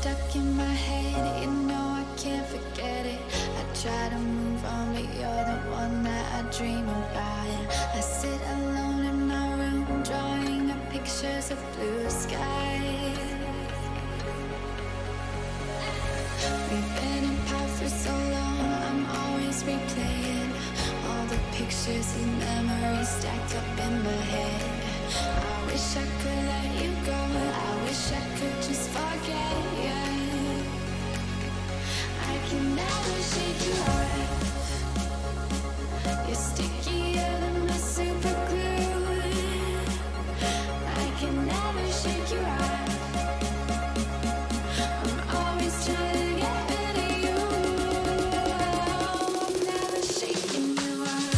stuck in my head, you know I can't forget it. I try to move on, but you're the one that I dream about. I sit alone in my room, drawing up pictures of blue skies. We've been apart for so long, I'm always replaying all the pictures and memories stacked up in my head. I wish I could let you go, I wish I could just forget you. I can never shake you off. You're stickier than my super glue. I can never shake you off. I'm always trying to get rid of you. I'm never shaking you off.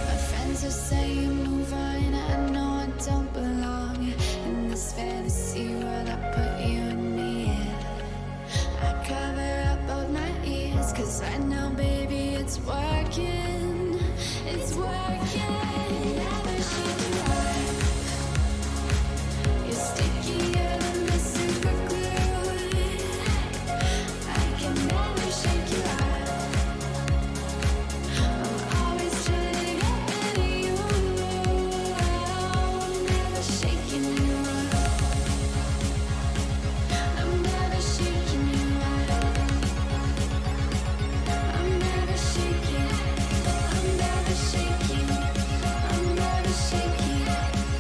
My friends are saying move on, I know I don't belong in this fantasy world I put you and me in. I cover up both my ears, cause I know baby it's working. It's working. Never shake you off. You're stickier than the super glue. I can never shake you off. I'm always trying to get rid of you. I'm never shaking you off. I'm never shaking you off. I'm never shaking. I'm never shaking. I'm never shaking.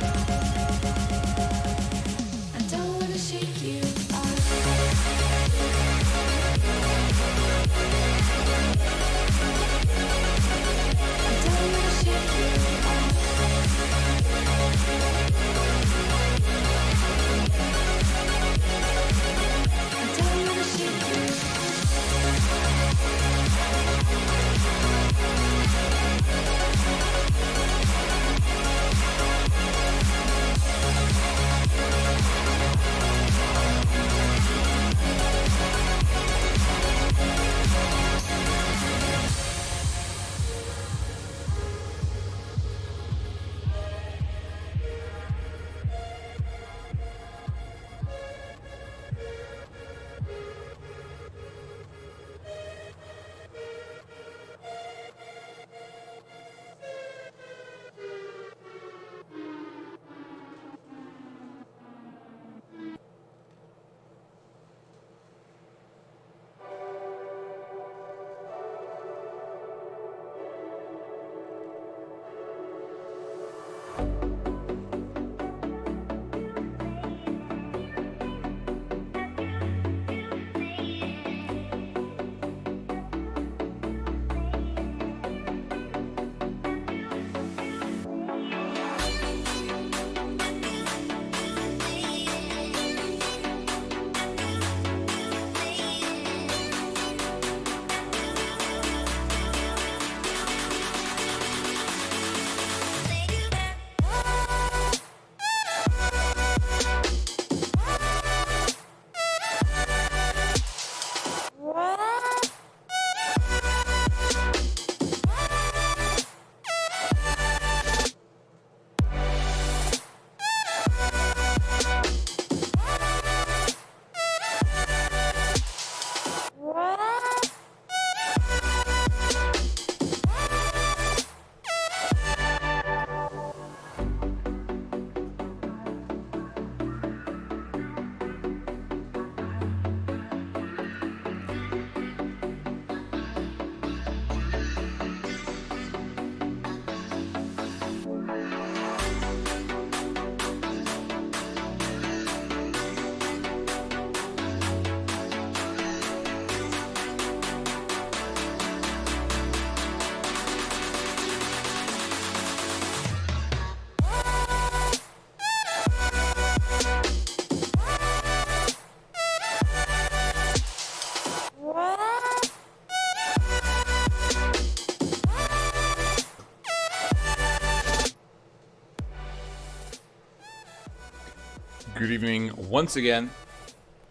Good evening once again.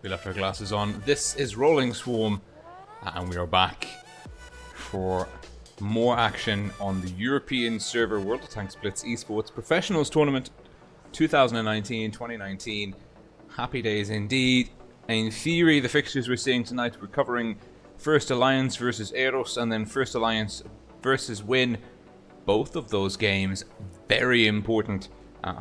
We left our glasses on. This is Rolling Swarm, and we are back for more action on the European server WoT Blitz esports professionals tournament 2019-2019. Happy days indeed. In theory, the fixtures we're seeing tonight, we're covering First Alliance versus EROS and then First Alliance versus WIN. Both of those games very important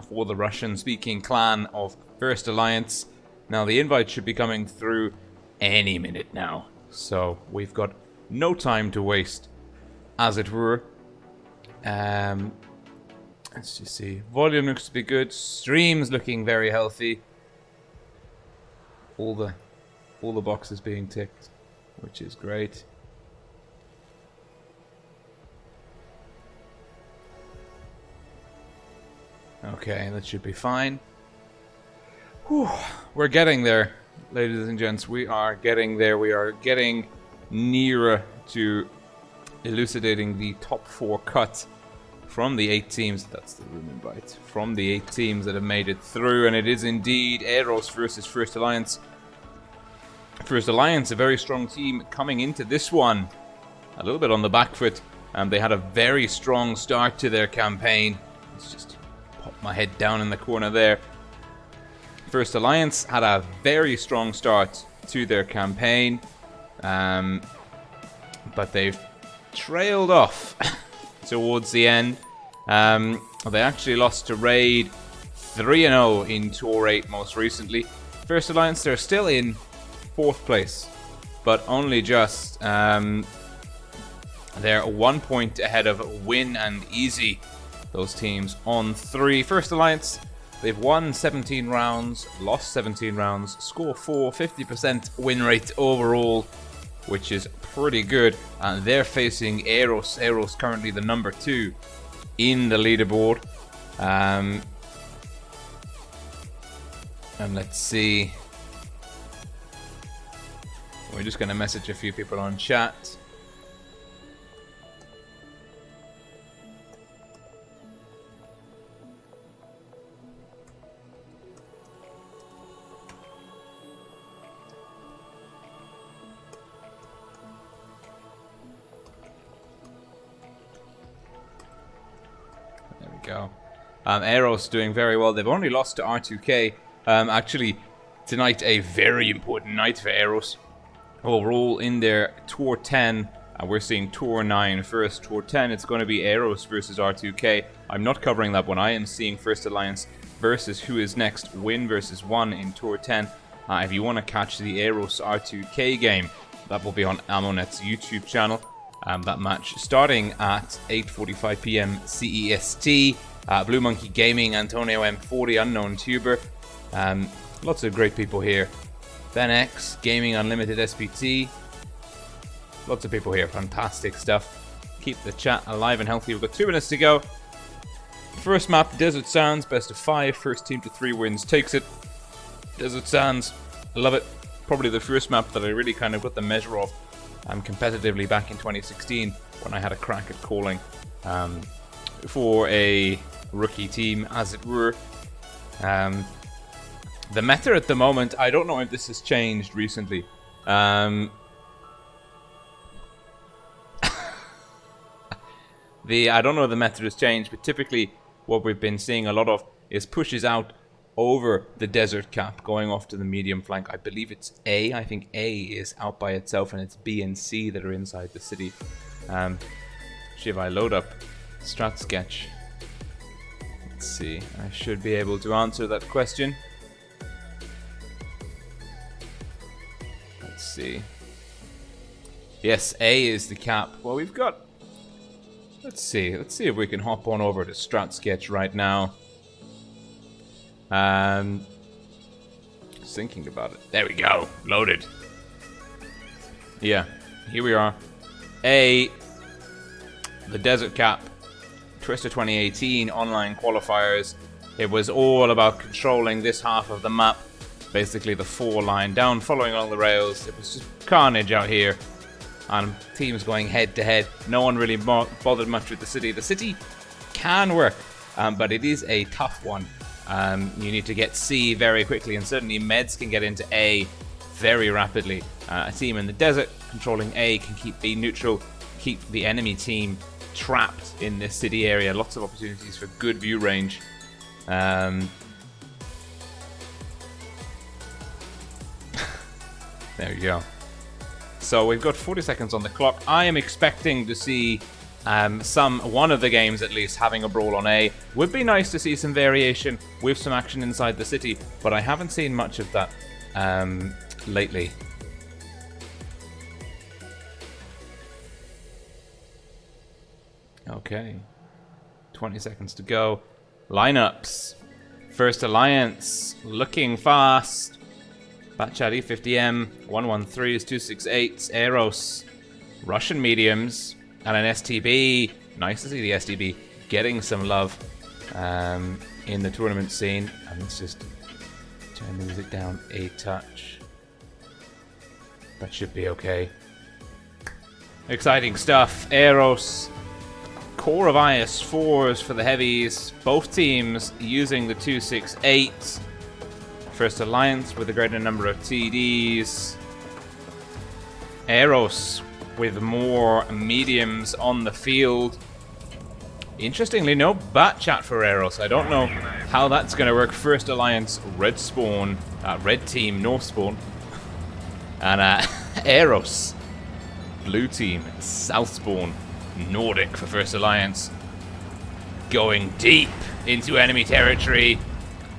for the Russian-speaking clan of First Alliance. Now, the invite should be coming through any minute now, so we've got no time to waste, as it were. Let's just see. Volume looks to be good. Stream's looking very healthy. All the boxes being ticked, which is great. Okay, that should be fine. Whew, we're getting there, ladies and gents. We are getting there. We are getting nearer to elucidating the top 4 cut from the 8 teams. That's the room invite. From the 8 teams that have made it through, and it is indeed EROS versus First Alliance. First Alliance, a very strong team coming into this one. A little bit on the back foot. They had a very strong start to their campaign. Let's just pop my head down in the corner there. First Alliance had a very strong start to their campaign, but they've trailed off towards the end. They actually lost to Raid 3-0 in Tour 8 most recently. First Alliance, they're still in 4th place, but only just. They're 1 point ahead of WIN and Easy, those teams on 3. First Alliance, they've won 17 rounds, lost 17 rounds, score 4, 50% win rate overall, which is pretty good. And they're facing EROS. EROS currently the number 2 in the leaderboard. And let's see. We're just going to message a few people on chat. Go. EROS doing very well. They've only lost to R2K. Actually, tonight a very important night for EROS. Overall, in their Tour 10, we're seeing Tour 9 first. Tour 10, it's going to be EROS versus R2K. I'm not covering that one. I am seeing First Alliance versus who is next, WIN versus 1 in Tour 10. If you want to catch the EROS R2K game, that will be on Ammonet's YouTube channel. That match starting at 8:45 p.m. CEST. Blue Monkey Gaming, Antonio M40, Unknown Tuber. Lots of great people here. Ben X, Gaming Unlimited SPT. Lots of people here. Fantastic stuff. Keep the chat alive and healthy. We've got 2 minutes to go. First map, Desert Sands, best of 5. First team to 3 wins takes it. Desert Sands, I love it. Probably the first map that I really kind of got the measure of competitively back in 2016 when I had a crack at calling for a rookie team, as it were. The meta at the moment, I don't know if this has changed recently. I don't know if the meta has changed, but typically what we've been seeing a lot of is pushes out over the desert cap, going off to the medium flank. I believe it's A. I think A is out by itself, and it's B and C that are inside the city. If I load up Strat Sketch, let's see. I should be able to answer that question. Let's see. Yes, A is the cap. Well, we've got. Let's see if we can hop on over to Strat Sketch right now. Just thinking about it. There we go. Loaded. Yeah, here we are. A, the Desert Cap, Twister 2018 online qualifiers. It was all about controlling this half of the map. Basically the 4 line down, following along the rails. It was just carnage out here. And teams going head to head. No one really bothered much with the city. The city can work, but it is a tough one you need to get C very quickly, and certainly meds can get into A very rapidly. A team in the desert controlling A can keep B neutral, keep the enemy team trapped in this city area. Lots of opportunities for good view range. There you go. So we've got 40 seconds on the clock. I am expecting to see one of the games at least having a brawl on A. Would be nice to see some variation with some action inside the city, but I haven't seen much of that lately. Okay, 20 seconds to go. Lineups. First Alliance looking fast. Batchat E50M, 113s, 268s, EROS, Russian mediums, and an STB. Nice to see the STB getting some love in the tournament scene. And let's just turn the music down a touch. That should be okay. Exciting stuff. EROS, core of IS4s for the heavies. Both teams using the 268. First Alliance with a greater number of TDs. EROS with more mediums on the field. Interestingly, no Batchat for EROS. I don't know how that's going to work. First Alliance, red spawn, red team, north spawn. And EROS, blue team, south spawn, Nordic for First Alliance. Going deep into enemy territory.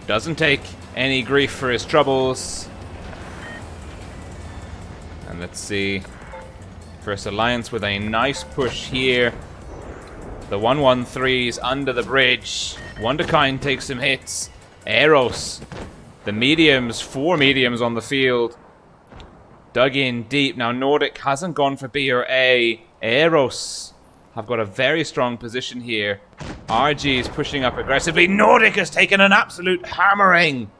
Doesn't take any grief for his troubles. And let's see. First Alliance with a nice push here. The 113s under the bridge. Wonderkind takes some hits. EROS, the mediums, 4 mediums on the field. Dug in deep. Now Nordic hasn't gone for B or A. EROS have got a very strong position here. RG is pushing up aggressively. Nordic has taken an absolute hammering.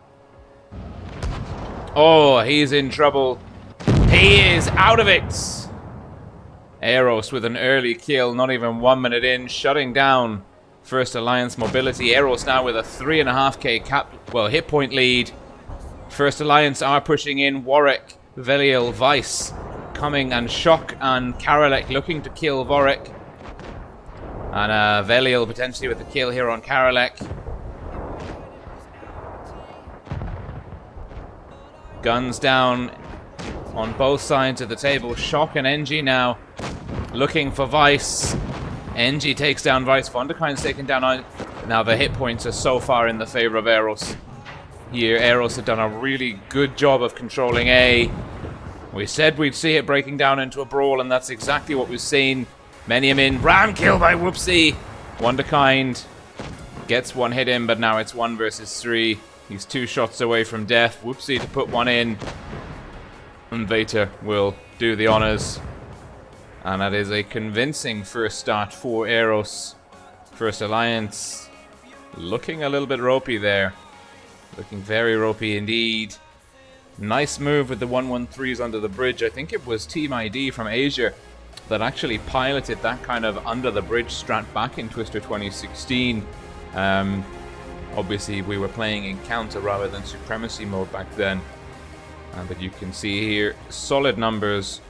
Oh, he's in trouble. He is out of it. EROS with an early kill, not even 1 minute in, shutting down First Alliance mobility. EROS now with a 3.5k hit point lead. First Alliance are pushing in. Warwick, Veliel, Weiss coming, and Shock and Karalek looking to kill Warwick. And Veliel potentially with the kill here on Karalek. Guns down on both sides of the table. Shock and NG now looking for Weiss. NG takes down Weiss. Wonderkind's taken down. Now the hit points are so far in the favor of EROS. Here, EROS have done a really good job of controlling A. We said we'd see it breaking down into a brawl, and that's exactly what we've seen. Meniam in. Ram kill by Whoopsie. Wonderkind gets one hit in, but now it's 1 versus 3. He's 2 shots away from death. Whoopsie to put one in. And Vater will do the honors. And that is a convincing first start for EROS. First Alliance looking a little bit ropey there. Looking very ropey indeed. Nice move with the 113s under the bridge. I think it was Team ID from Asia that actually piloted that kind of under the bridge strat back in Twister 2016. Obviously we were playing in counter rather than supremacy mode back then. But you can see here solid numbers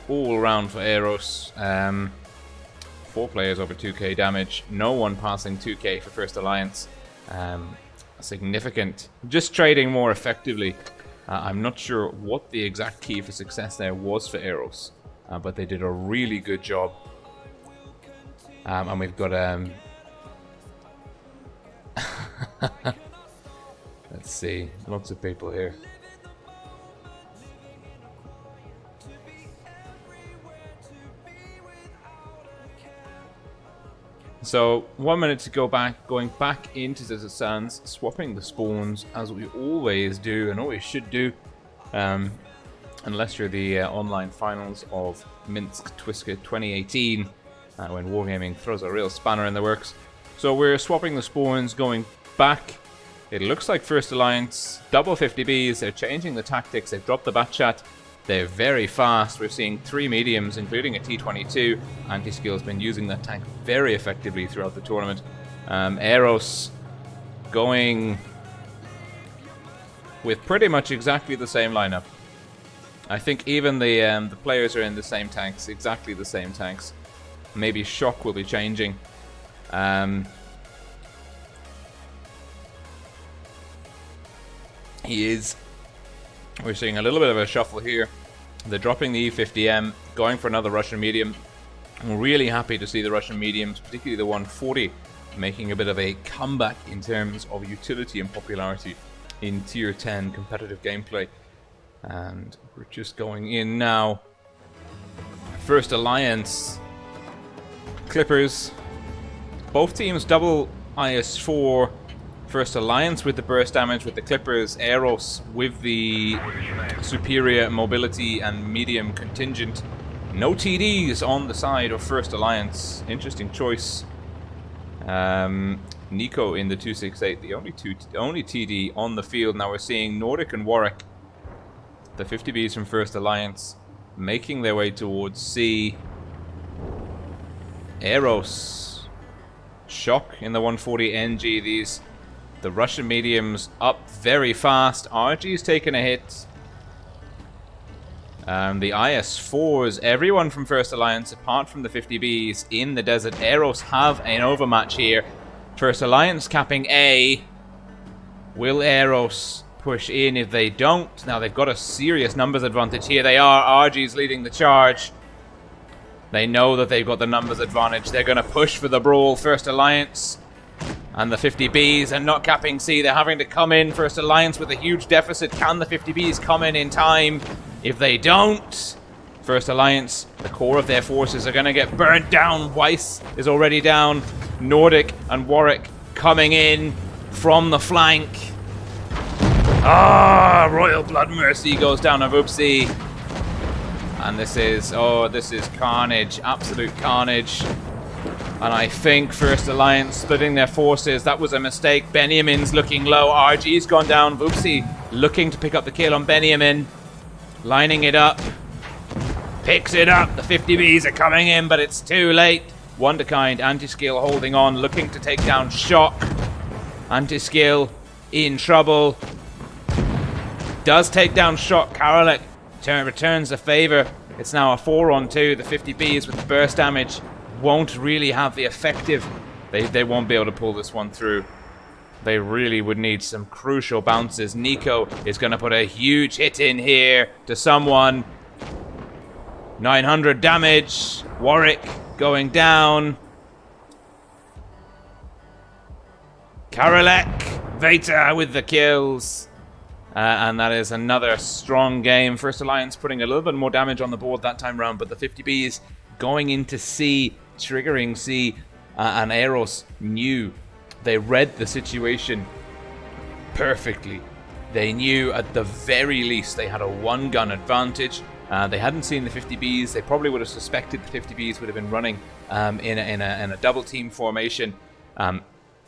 all around for EROS. 4 players over 2k damage. No one passing 2k for First Alliance. Significant. Just trading more effectively. I'm not sure what the exact key for success there was for EROS. But they did a really good job. And we've got... let's see. Lots of people here. So 1 minute to go back, going back into Desert Sands, swapping the spawns as we always do and always should do, unless you're the online finals of Minsk Twister 2018, when Wargaming throws a real spanner in the works. So we're swapping the spawns, going back. It looks like First Alliance, double 50Bs, they're changing the tactics, they've dropped the Batchat. They're very fast. We're seeing 3 mediums, including a T22. Anti-Skill's been using that tank very effectively throughout the tournament. EROS going with pretty much exactly the same lineup. I think even the players are in the same tanks, exactly the same tanks. Maybe Shock will be changing. He is. We're seeing a little bit of a shuffle here. They're dropping the E50M, going for another Russian medium. I'm really happy to see the Russian mediums, particularly the 140, making a bit of a comeback in terms of utility and popularity in Tier 10 competitive gameplay. And we're just going in now. First Alliance, Clippers. Both teams double IS-4. First Alliance with the burst damage, with the Clippers. EROS with the superior mobility and medium contingent. No TDs on the side of First Alliance. Interesting choice. Nico in the 268, the only TD on the field. Now we're seeing Nordic and Warwick, the 50Bs from First Alliance, making their way towards C. EROS, Shock in the 140 NG. The Russian mediums up very fast. RG's taken a hit. The IS-4s, everyone from First Alliance, apart from the 50Bs in the desert. EROS have an overmatch here. First Alliance capping A. Will EROS push in? If they don't, now they've got a serious numbers advantage here. They are. RG's leading the charge. They know that they've got the numbers advantage. They're going to push for the brawl. First Alliance and the 50Bs are not capping C. They're having to come in. First Alliance with a huge deficit. Can the 50Bs come in time? If they don't, First Alliance, the core of their forces are going to get burnt down. Weiss is already down. Nordic and Warwick coming in from the flank. Royal Blood Mercy goes down of Oopsie. And this is carnage, absolute carnage. And I think First Alliance splitting their forces, that was a mistake. Benjamin's looking low. RG's gone down. Oopsie looking to pick up the kill on Benjamin. Lining it up. Picks it up. The 50Bs are coming in, but it's too late. Wonderkind, Anti-Skill holding on, looking to take down Shock. Anti-Skill in trouble. Does take down Shock. Karolek returns the favor. It's now a 4-on-2. The 50Bs with the burst damage won't really have the effective. They won't be able to pull this one through. They really would need some crucial bounces. Nico is going to put a huge hit in here to someone. 900 damage. Warwick going down. Karolek. Veta with the kills. And that is another strong game. First Alliance putting a little bit more damage on the board that time round, but the 50Bs going into C, triggering C, and EROS knew. They read the situation perfectly. They knew at the very least they had a one-gun advantage. They hadn't seen the 50Bs. They probably would have suspected the 50Bs would have been running in a double-team formation. And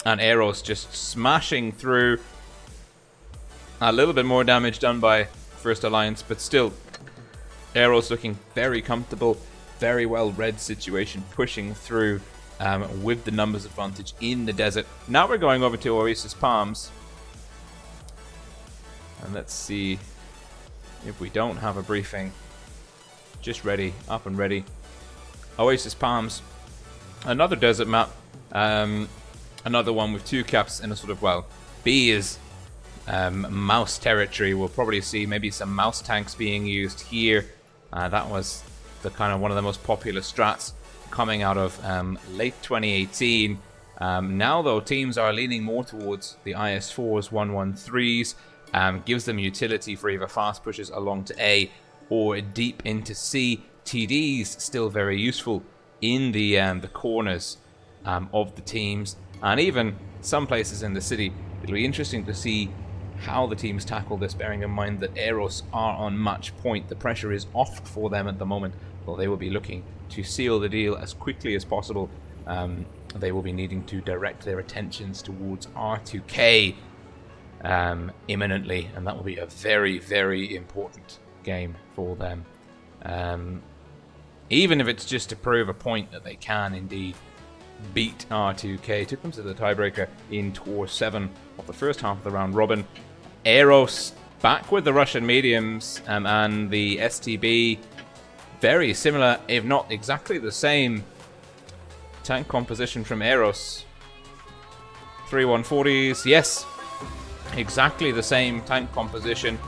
EROS just smashing through. A little bit more damage done by First Alliance, but still, EROS looking very comfortable. Very well read situation, pushing through with the numbers advantage in the desert. Now we're going over to Oasis Palms. And let's see if we don't have a briefing. Just ready, up and ready. Oasis Palms, another desert map. Another one with two caps in a sort of, well, B is mouse territory. We'll probably see maybe some mouse tanks being used here. That was the kind of one of the most popular strats coming out of late 2018. Now though, teams are leaning more towards the IS-4s, 113s. Gives them utility for either fast pushes along to A or deep into C. TDs still very useful in the corners of the teams, and even some places in the city. It'll be interesting to see how the teams tackle this, bearing in mind that EROS are on match point. The pressure is off for them at the moment, but they will be looking to seal the deal as quickly as possible. They will be needing to direct their attentions towards R2K imminently, and that will be a very, very important game for them. Even if it's just to prove a point that they can indeed beat R2K. Took them to the tiebreaker in Tour 7 of the first half of the round robin. EROS back with the Russian mediums and the STB. Very similar, if not exactly the same tank composition from EROS. 3 140s, yes, exactly the same tank composition.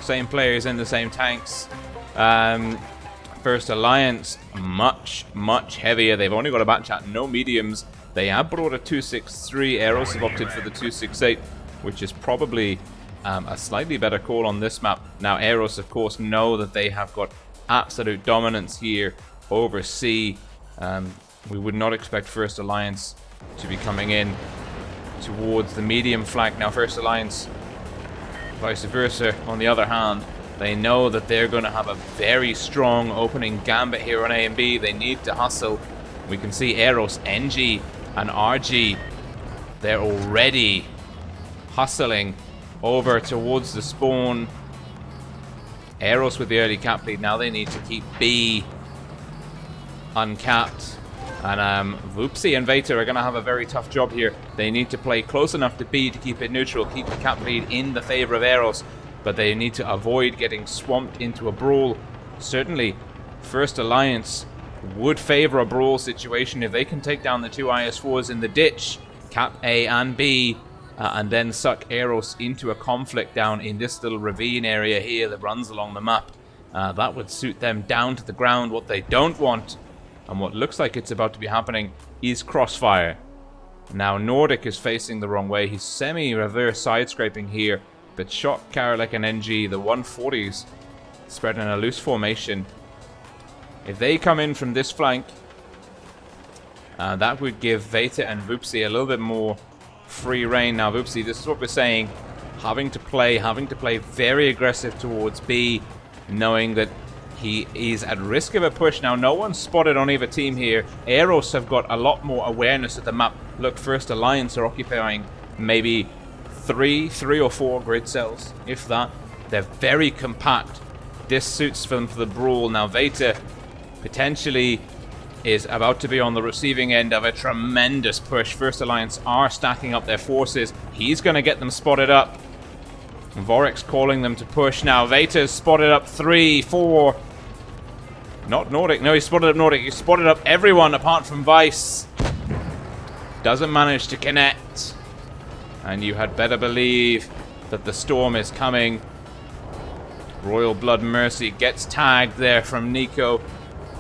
Same players in the same tanks. First Alliance, much heavier. They've only got a batch at no mediums. They have brought a 263. EROS have opted for the 268, which is probably a slightly better call on this map. Now, EROS, of course, know that they have got absolute dominance here over C. We would not expect First Alliance to be coming in towards the medium flank. Now, First Alliance, vice versa, on the other hand, they know that they're going to have a very strong opening gambit here on A and B. They need to hustle. We can see EROS, NG, and RG. They're already hustling over towards the spawn. EROS with the early cap lead. Now they need to keep B uncapped. And WoT and WoT are going to have a very tough job here. They need to play close enough to B to keep it neutral, keep the cap lead in the favor of EROS. But they need to avoid getting swamped into a brawl. Certainly, First Alliance would favor a brawl situation if they can take down the two IS-4s in the ditch, cap A and B, and then suck EROS into a conflict down in this little ravine area here that runs along the map. That would suit them down to the ground. What they don't want, and what looks like it's about to be happening, is crossfire. Now Nordic is facing the wrong way. He's semi-reverse side-scraping here, but shot Karolek and NG, the 140s, spread in a loose formation. If they come in from this flank, that would give WoT and WoT a little bit more free reign. Now WoT, this is what we're saying, having to play very aggressive towards B, knowing that he is at risk of a push. Now no one's spotted on either team here. EROS have got a lot more awareness of the map. Look, First Alliance are occupying maybe three or four grid cells, if that. They're very compact. This suits them for the brawl. Now WoT potentially is about to be on the receiving end of a tremendous push. First Alliance are stacking up their forces. He's going to get them spotted up. Vorek's calling them to push now. WoT's spotted up 3, 4. Not Nordic. No, he spotted up Nordic. He spotted up everyone apart from Vice. Doesn't manage to connect. And you had better believe that the storm is coming. Royal Blood Mercy gets tagged there from Nico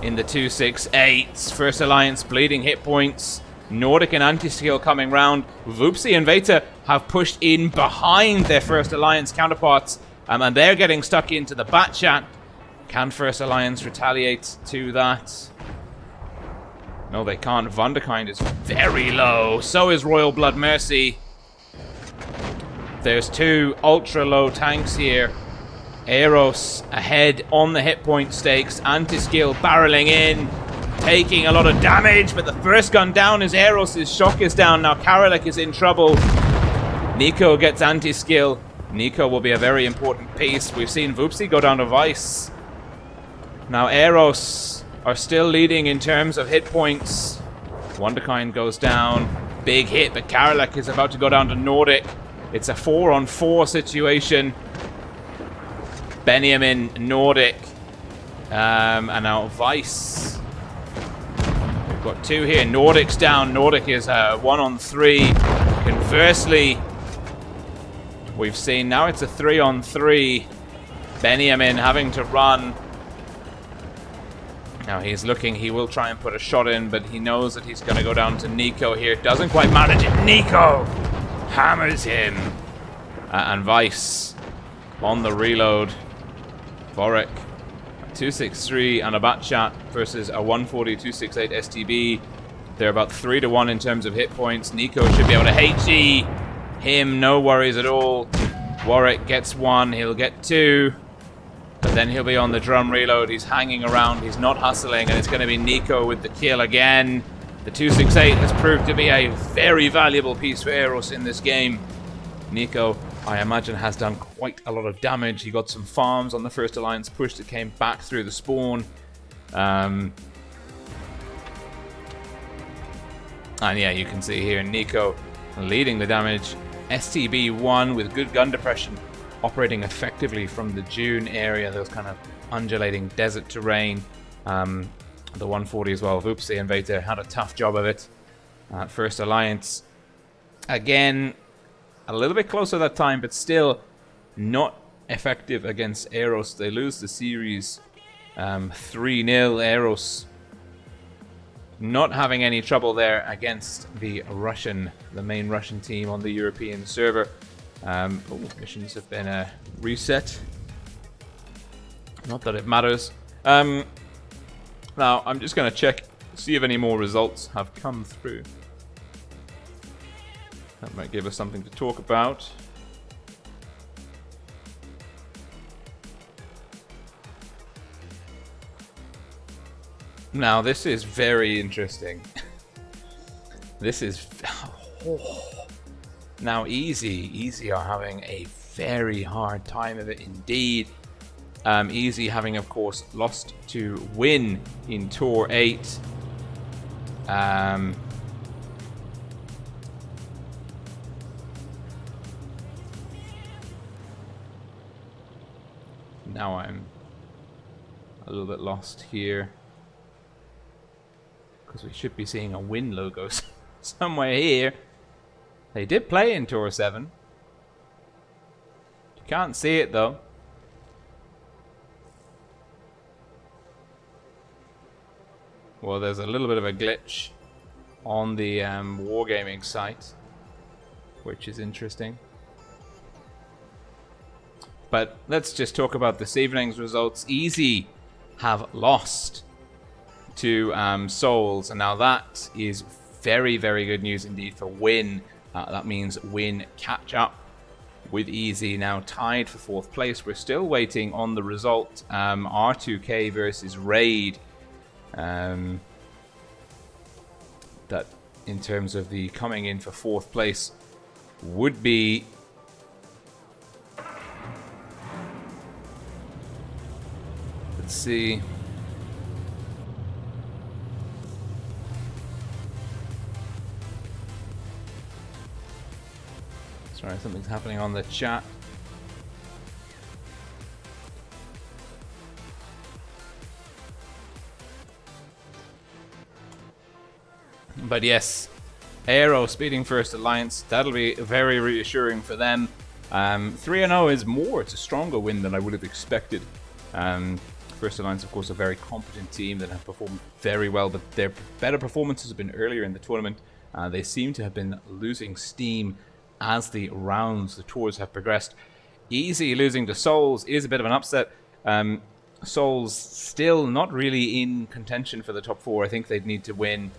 in the 268. First Alliance bleeding hit points. Nordic and Anti-Skill coming round. WoT and WoT have pushed in behind their First Alliance counterparts, and they're getting stuck into the bat chat. Can First Alliance retaliate to that? No, they can't. Wunderkind is very low. So is Royal Blood Mercy. There's two ultra-low tanks here. EROS ahead on the hit point stakes. Anti-Skill barreling in, taking a lot of damage, but the first gun down is EROS. Shock is down. Now Karolek is in trouble. Nico gets Anti-Skill. Nico will be a very important piece. We've seen WoT go down to Vice. Now EROS are still leading in terms of hit points. Wunderkind goes down. Big hit, but Karolek is about to go down to Nordic. It's a 4-on-4 situation. Benjamin, Nordic, and now Vice. We've got two here. Nordic's down. Nordic is 1-on-3. Conversely, we've seen now it's a 3-on-3. Benjamin having to run. Now he's looking. He will try and put a shot in, but he knows that he's going to go down to Nico here. Doesn't quite manage it. Nico hammers him. And Vice on the reload. Vorek, 263 and a bat shot versus a 140 268 STB. They're about 3-1 in terms of hit points. Nico should be able to HE him, no worries at all. Warwick gets 1, he'll get 2. But then he'll be on the drum reload. He's hanging around, he's not hustling, and it's going to be Nico with the kill again. The 268 has proved to be a very valuable piece for EROS in this game. Nico, I imagine, has done quite a lot of damage. He got some farms on the First Alliance push that came back through the spawn. And yeah, you can see here Nico leading the damage. STB 1 with good gun depression operating effectively from the dune area, those kind of undulating desert terrain. The 140 as well. Voopsie and Vader had a tough job of it. First Alliance, again, a little bit closer that time, but still not effective against EROS. They lose the series 3-0. EROS not having any trouble there against the main Russian team on the European server. Missions have been reset. Not that it matters. Now, I'm just going to check, see if any more results have come through. That might give us something to talk about. Now, this is very interesting. This is... Now, Easy are having a very hard time of it indeed. Easy having, of course, lost to Win in Tour 8. Now I'm a little bit lost here, because we should be seeing a Win logo somewhere here. They did play in Tour 7. You can't see it though. Well, there's a little bit of a glitch on the Wargaming site, which is interesting. But let's just talk about this evening's results. Easy have lost to Souls, and now that is very, very good news indeed for Win. That means Win catch up with Easy, now tied for 4th place. We're still waiting on the result. R2K versus Raid. That in terms of the coming in for 4th place would be let's see, sorry, something's happening on the chat. But yes, EROS beating First Alliance, that'll be very reassuring for them. 3-0 is more, it's a stronger win than I would have expected. First Alliance, of course, a very competent team that have performed very well, but their better performances have been earlier in the tournament. They seem to have been losing steam as the tours have progressed. Easy losing to Souls is a bit of an upset. Souls still not really in contention for the top 4. I think they'd need to win.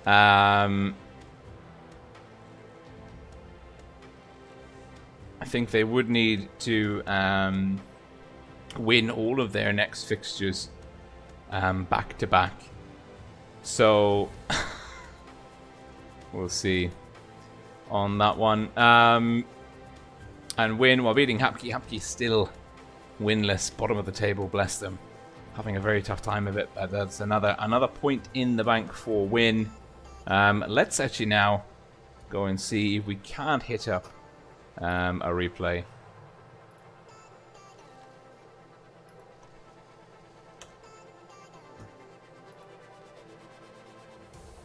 I think they would need to win all of their next fixtures back to back. So we'll see on that one. And Win while beating Hapki. Hapki still winless, bottom of the table, bless them. Having a very tough time of it, but that's another point in the bank for Win. Let's actually now go and see if we can't hit up a replay.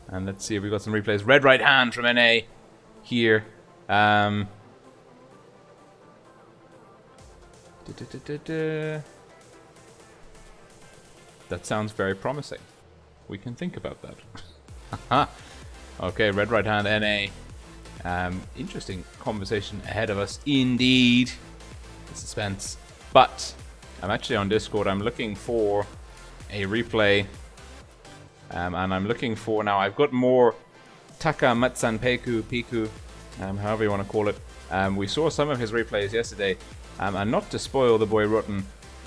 And let's see if we've got some replays. Red right hand from NA here. That sounds very promising. We can think about that. Okay, red right hand NA. Interesting conversation ahead of us indeed. The suspense. But I'm actually on Discord. I'm looking for a replay. And I'm looking for, now I've got more Taka Matsan Piku, however you want to call it. We saw some of his replays yesterday. And not to spoil the boy rotten,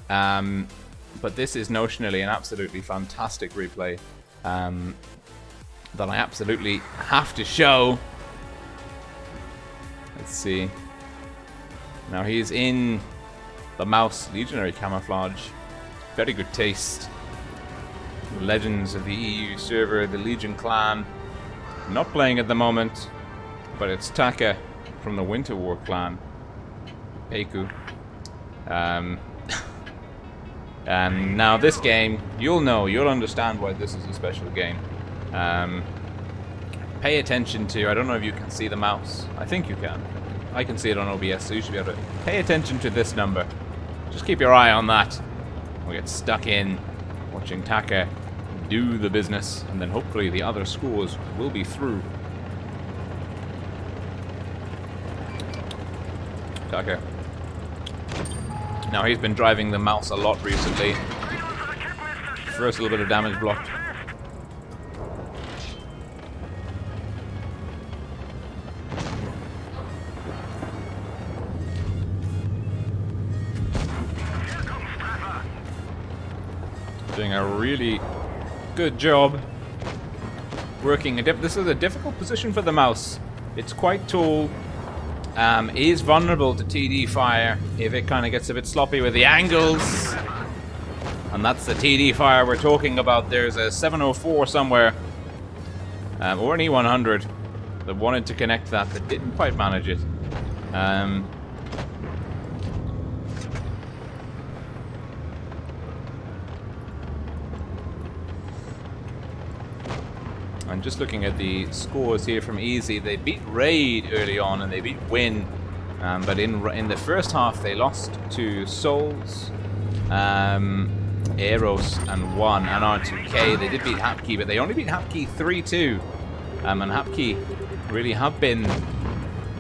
but this is notionally an absolutely fantastic replay that I absolutely have to show. Let's see. Now he's in the Mouse Legionary camouflage. Very good taste. Legends of the EU server, the Legion clan. Not playing at the moment, but it's Taka from the Winter War clan. Peiku. And now this game, you'll understand why this is a special game. Pay attention to, I don't know if you can see the mouse. I think you can. I can see it on OBS, so you should be able to pay attention to this number. Just keep your eye on that. We'll get stuck in watching Taka do the business, and then hopefully the other schools will be through. Taka. Now he's been driving the mouse a lot recently. First little bit of damage blocked. Doing a really good job working. This is a difficult position for the mouse. It's quite tall. Is vulnerable to TD fire if it kind of gets a bit sloppy with the angles. And that's the TD fire we're talking about. There's a 704 somewhere, or an E100 that wanted to connect that but didn't quite manage it. I'm just looking at the scores here from Easy. They beat Raid early on and they beat Win, but in the first half they lost to Souls, EROS and WoT and R2K. They did beat Hapkey, but they only beat Hapkey 3-2, and Hapkey really have been,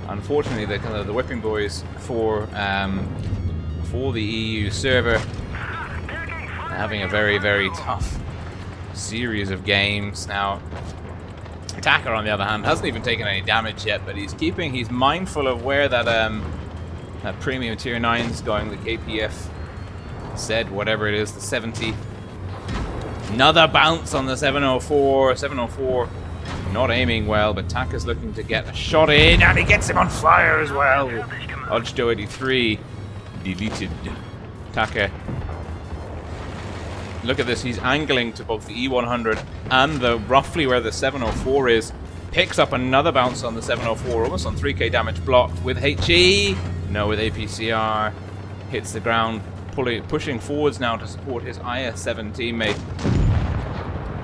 unfortunately, the kind of the whipping boys for the EU server, having a very, very tough series of games now. Attacker, on the other hand, hasn't even taken any damage yet, but he's mindful of where that that premium tier 9 is going. The KPF said, whatever it is, the 70. Another bounce on the 704. 704 not aiming well, but Taka's looking to get a shot in, and he gets him on fire as well. Ojdo 83 deleted. Taka, look at this, he's angling to both the E100 and the roughly where the 704 is. Picks up another bounce on the 704, almost on 3k damage blocked with HE. No, with APCR. Hits the ground, pushing forwards now to support his IS-7 teammate,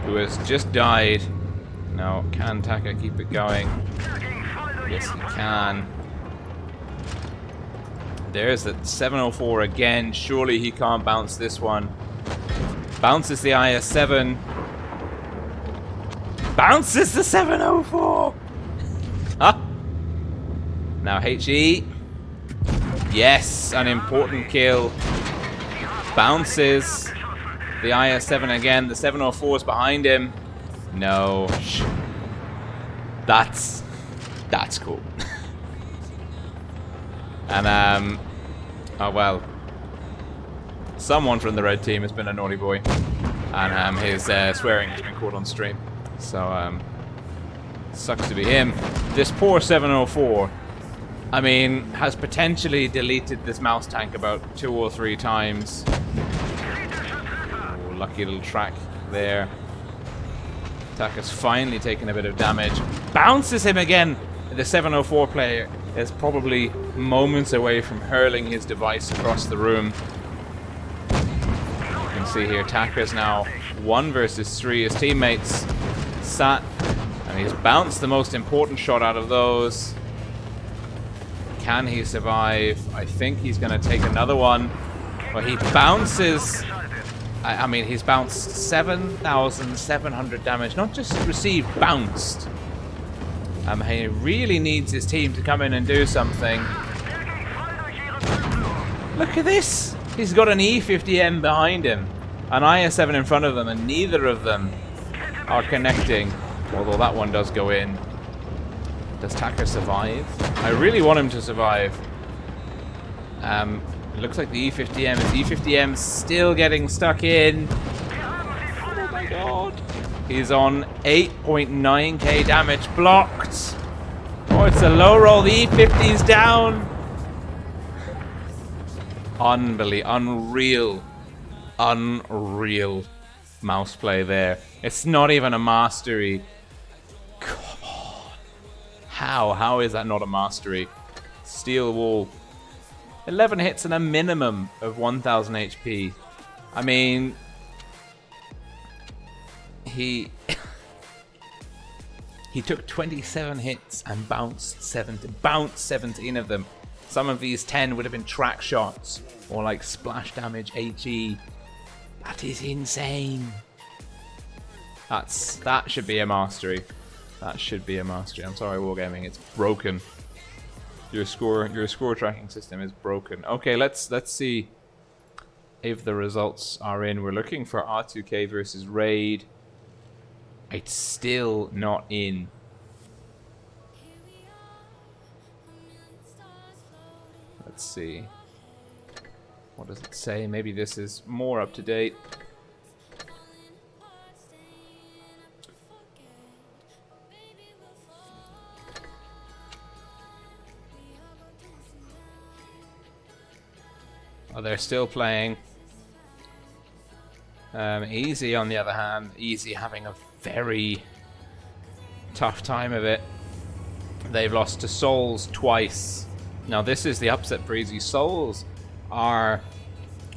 who has just died. Now, can Taka keep it going? Yes, he can. There's the 704 again. Surely he can't bounce this one. Bounces the IS-7. Bounces the 704! Huh? Now HE. Yes, an important kill. Bounces the IS-7 again. The 704 is behind him. No. That's cool. And, oh well. Someone from the red team has been a naughty boy, and his swearing has been caught on stream. So, sucks to be him. This poor 704, I mean, has potentially deleted this mouse tank about 2 or 3 times. Oh, lucky little track there. Taka's finally taken a bit of damage. Bounces him again. The 704 player is probably moments away from hurling his device across the room. See here, Taka's now 1 versus 3. His teammates sat, and he's bounced the most important shot out of those. Can he survive? I think he's going to take another one. Well, he bounces. I mean, he's bounced 7,700 damage. Not just received, bounced. He really needs his team to come in and do something. Look at this. He's got an E50M behind him, an IS-7 in front of them, and neither of them are connecting. Although that one does go in. Does Taka survive? I really want him to survive. It looks like the E50M is E50M still getting stuck in. Oh my god. He's on 8.9k damage blocked. Oh, it's a low roll. The E50's down. Unreal mouse play there. It's not even a mastery. Come on. How is that not a mastery? Steel wall. 11 hits and a minimum of 1000 HP. I mean, he took 27 hits and bounced 17 of them. Some of these 10 would have been track shots or like splash damage HE. That is insane. That should be a mastery. That should be a mastery. I'm sorry, Wargaming, it's broken. Your score tracking system is broken. Okay, let's see if the results are in. We're looking for R2K versus Raid. It's still not in. Let's see. What does it say? Maybe this is more up to date. Oh, they're still playing. Easy, on the other hand, Easy having a very tough time of it. They've lost to Souls twice. Now, this is the upset for Easy. Souls are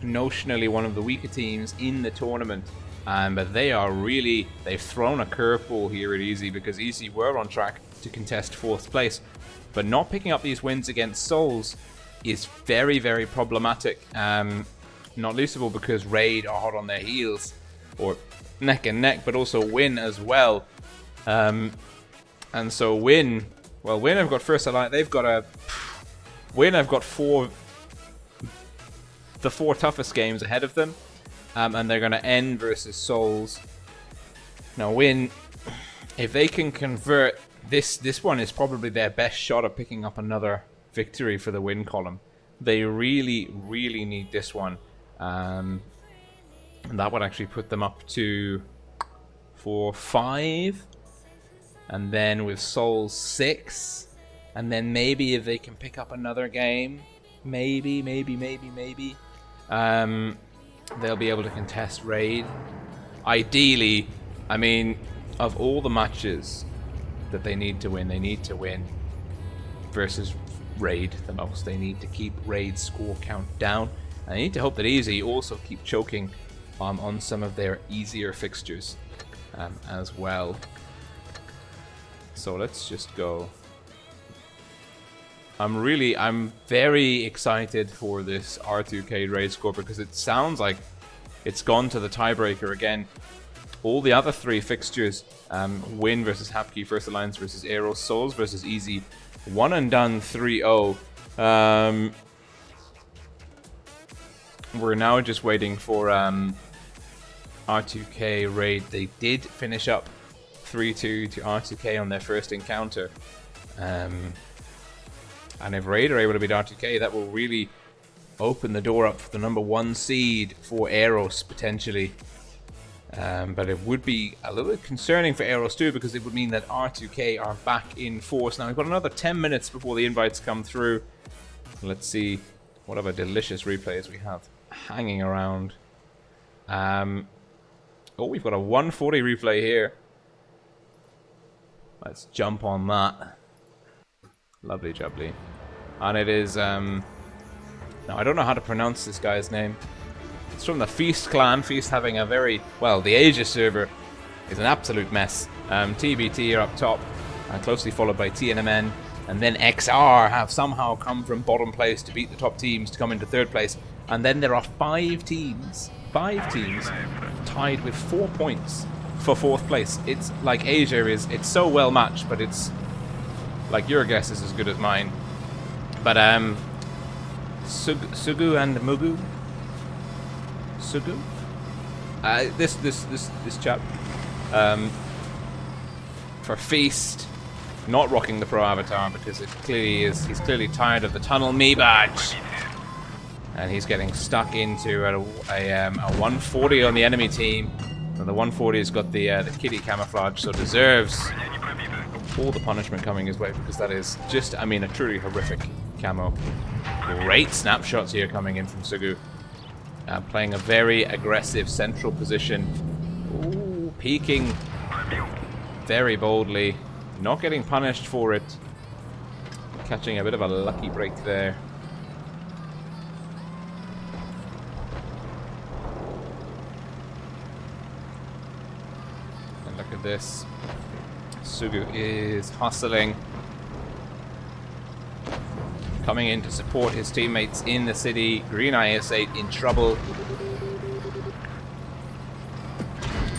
notionally one of the weaker teams in the tournament, but they've thrown a curveball here at Easy, because Easy were on track to contest 4th place. But not picking up these wins against Souls is very, very problematic. Not least of all because Raid are hot on their heels, or neck and neck, but also Win as well. And so Win have got first alliance. They've got Win have got the 4 toughest games ahead of them, and they're going to end versus Souls. Now Win, if they can convert this one, is probably their best shot at picking up another victory for the win column. They really, really need this one. And that would actually put them up to 4-5. And then with Souls 6. And then maybe if they can pick up another game, maybe, they'll be able to contest Raid. Ideally, I mean, of all the matches that they need to win versus Raid the most. They need to keep Raid's score count down. And they need to hope that Easy also keep choking on some of their easier fixtures as well. So let's just go. I'm very excited for this R2K Raid score, because it sounds like it's gone to the tiebreaker again. All the other 3 fixtures, Win versus Hapkey, First Alliance versus EROS, Souls versus Easy, 1 and done 3-0. We're now just waiting for R2K Raid. They did finish up 3-2 to R2K on their first encounter. And if Raid are able to beat R2K, that will really open the door up for the #1 seed for EROS, potentially. But it would be a little bit concerning for EROS too, because it would mean that R2K are back in force. Now we've got another 10 minutes before the invites come through. Let's see what other delicious replays we have hanging around. Oh, we've got a 140 replay here. Let's jump on that. Lovely jubbly. And it is, now I don't know how to pronounce this guy's name. It's from the Feast clan. Feast having a very, well, the Asia server is an absolute mess. TBT are up top, closely followed by TNMN. And then XR have somehow come from bottom place to beat the top teams to come into 3rd place. And then there are 5 teams tied with 4 points for 4th place. It's like Asia it's so well matched, but it's like your guess is as good as mine. But Sugu and Mugu. Sugu? This chap. For Feast, not rocking the pro avatar because it clearly is. He's clearly tired of the tunnel me badge, and he's getting stuck into a 140 on the enemy team. And the 140 has got the kitty camouflage, so deserves all the punishment coming his way, because that is just, I mean, a truly horrific camo. Great snapshots here coming in from Sugu. Playing a very aggressive central position. Ooh, peeking very boldly. Not getting punished for it. Catching a bit of a lucky break there. look at this. Sugu is hustling. Coming in to support his teammates in the city. Green IS-8 in trouble.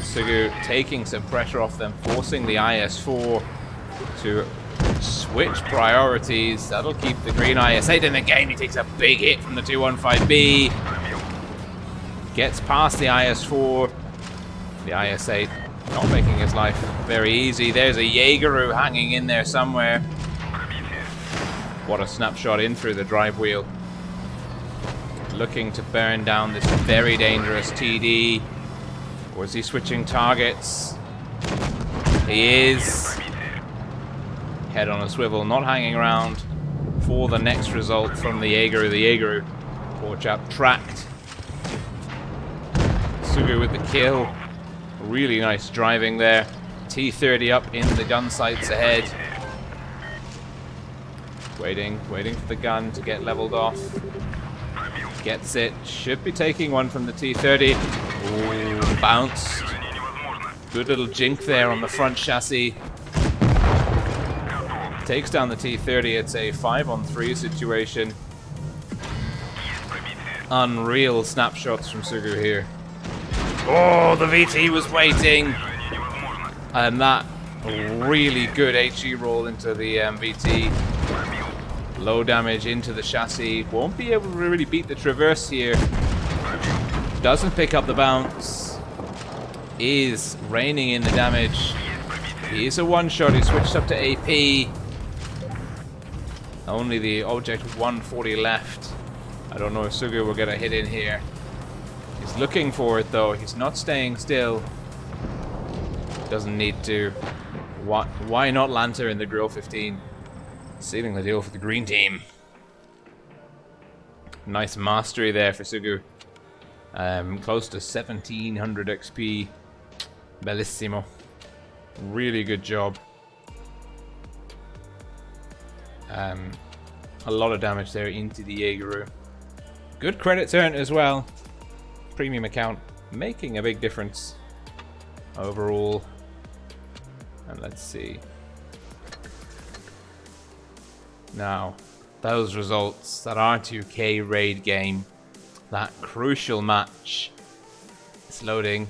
Sugu taking some pressure off them, forcing the IS-4 to switch priorities. That'll keep the green IS-8 in the game. He takes a big hit from the 215B. Gets past the IS-4. The IS-8 not making his life very easy. There's a Jaegeru hanging in there somewhere. What a snapshot in through the drive wheel. Looking to burn down this very dangerous TD. Or is he switching targets? He is. Head on a swivel, not hanging around for the next result from the Jaegeru. The Jaegeru, poor chap, tracked. Sugu with the kill. Really nice driving there. T-30 up in the gun sights ahead. Waiting for the gun to get leveled off. Gets it. Should be taking one from the T-30. Ooh, bounced. Good little jink there on the front chassis. Takes down the T-30. It's a 5-on-3 situation. Unreal snapshots from Sugu here. Oh, the VT was waiting. And that really good HE roll into the VT. Low damage into the chassis. Won't be able to really beat the traverse here. Doesn't pick up the bounce. Is reining in the damage. He is a one-shot. He switched up to AP. Only the object 140 left. I don't know if Sugu will get a hit in here. He's looking for it though. He's not staying still. Doesn't need to. Why not Lancer in the Grill 15? Sealing the deal for the green team. Nice mastery there for Sugu. Close to 1700 XP. Bellissimo. Really good job. A lot of damage there into the Jaegeru. Good credits earned as well. Premium account making a big difference overall. And let's see. Now, those results, that R2K raid game, that crucial match. It's loading.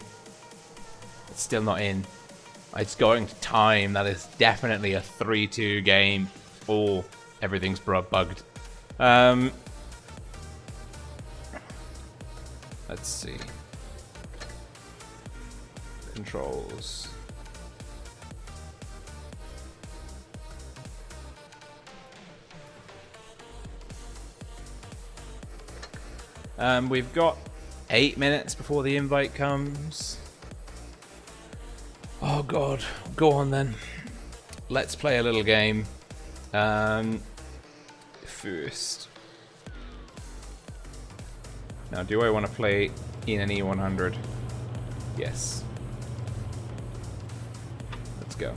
It's still not in. It's going to time. That is definitely a 3-2 game. Oh, everything's bugged. Let's see. Controls. We've got 8 minutes before the invite comes. Oh god, go on then. Let's play a little game. First. Now, do I want to play in an E100? Yes. Let's go.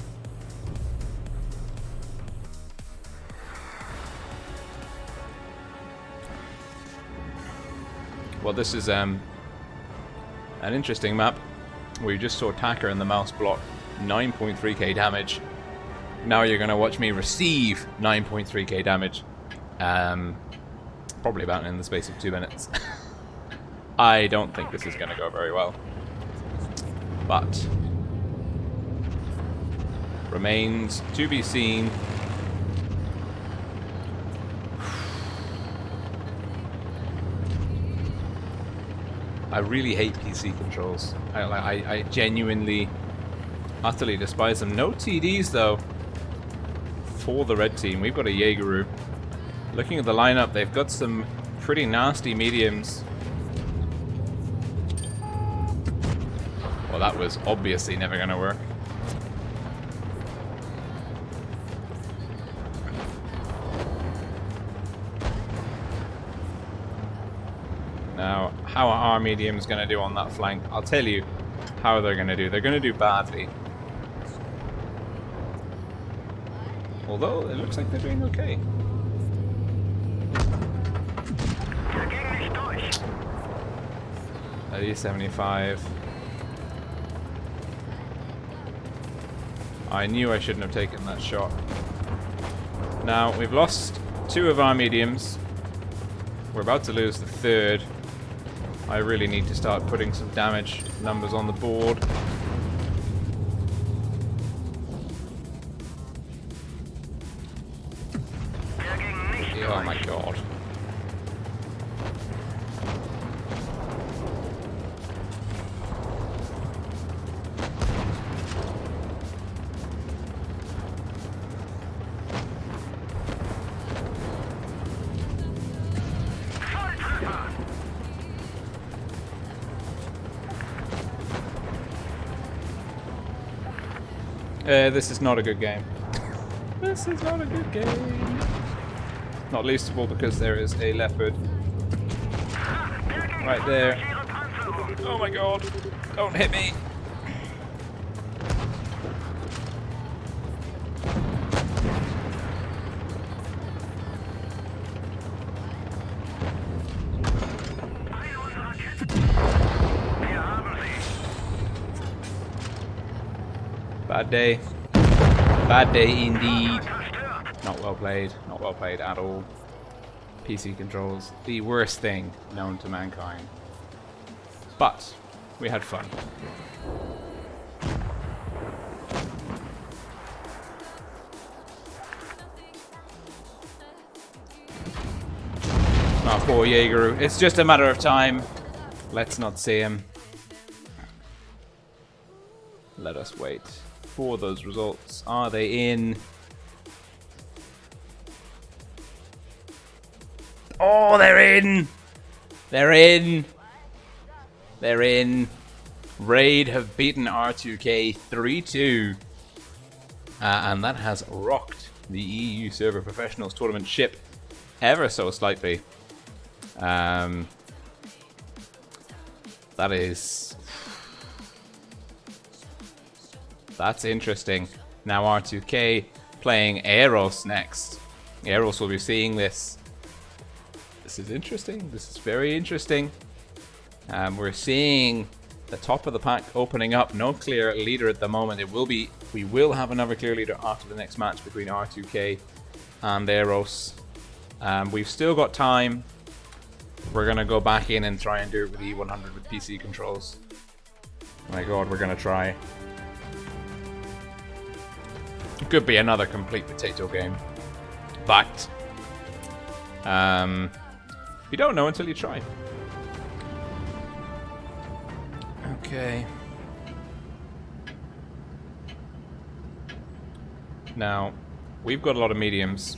Well, this is an interesting map. We just saw Tacker and the mouse block 9.3k damage. Now you're going to watch me receive 9.3k damage. Probably about in the space of 2 minutes. I don't think this is going to go very well. But remains to be seen. I really hate PC controls. I genuinely, utterly despise them. No TDs though for the red team. We've got a Jaegeru. Looking at the lineup, they've got some pretty nasty mediums. Well, that was obviously never going to work. Now, how are our mediums going to do on that flank? I'll tell you how they're going to do. They're going to do badly. Although, it looks like they're doing okay. At E75. I knew I shouldn't have taken that shot. Now, we've lost 2 of our mediums. We're about to lose the 3rd. I really need to start putting some damage numbers on the board. Oh my god. This is not a good game. This is not a good game. Not least of all because there is a leopard right there. Oh my god. Don't hit me. Bad day. Bad day indeed. Not well played. Not well played at all. PC controls, the worst thing known to mankind. But we had fun. Oh, poor Jaeger. It's just a matter of time. Let's not see him. Let us wait for those results. Are they in? Oh, they're in! They're in! They're in. Raid have beaten R2K 3-2. And that has rocked the EU Server Professionals Tournament ship ever so slightly. That is... That's interesting. Now R2K playing EROS next. EROS will be seeing this. This is interesting. This is very interesting. We're seeing the top of the pack opening up. No clear leader at the moment. We will have another clear leader after the next match between R2K and EROS. We've still got time. We're gonna go back in and try and do it with E100 with PC controls. Oh my god, we're gonna try. It could be another complete potato game, but you don't know until you try. Okay. Now, we've got a lot of mediums.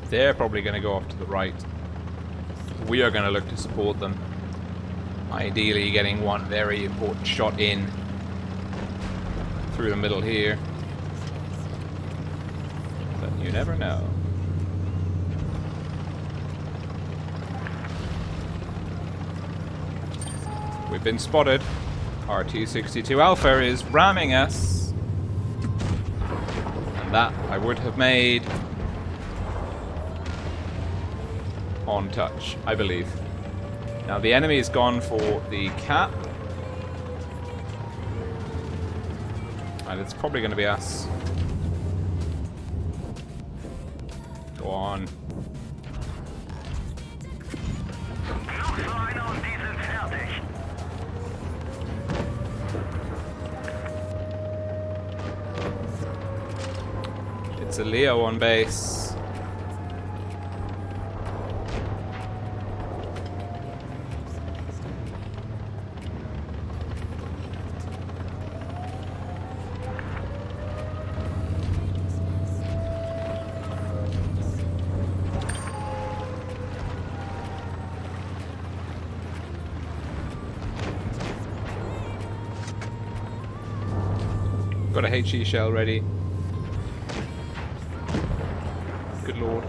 They're probably going to go off to the right. We are going to look to support them. Ideally getting one very important shot in through the middle here. But you never know. We've been spotted. RT62 Alpha is ramming us. And that I would have made on touch, I believe. Now the enemy has gone for the cap. And it's probably going to be us. Go on. It's a Leo on base. Got a HE shell ready. Good lord.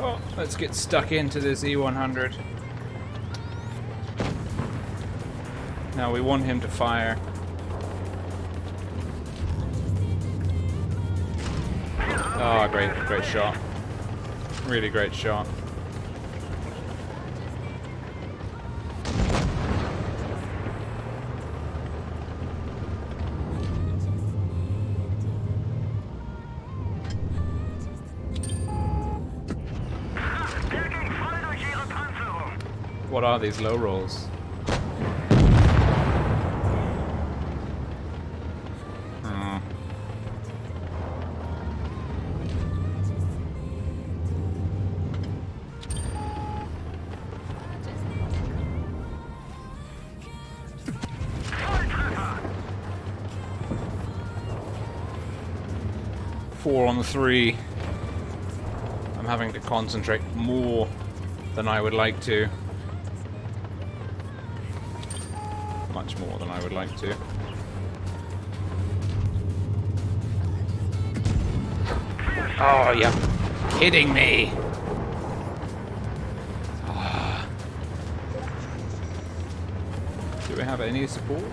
Oh, let's get stuck into this E100. Now we want him to fire. Oh, great shot. Really great shot. What are these low rolls? Four on the 3. I'm having to concentrate more than I would like to. Much more than I would like to. Oh, you're kidding me! Do we have any support?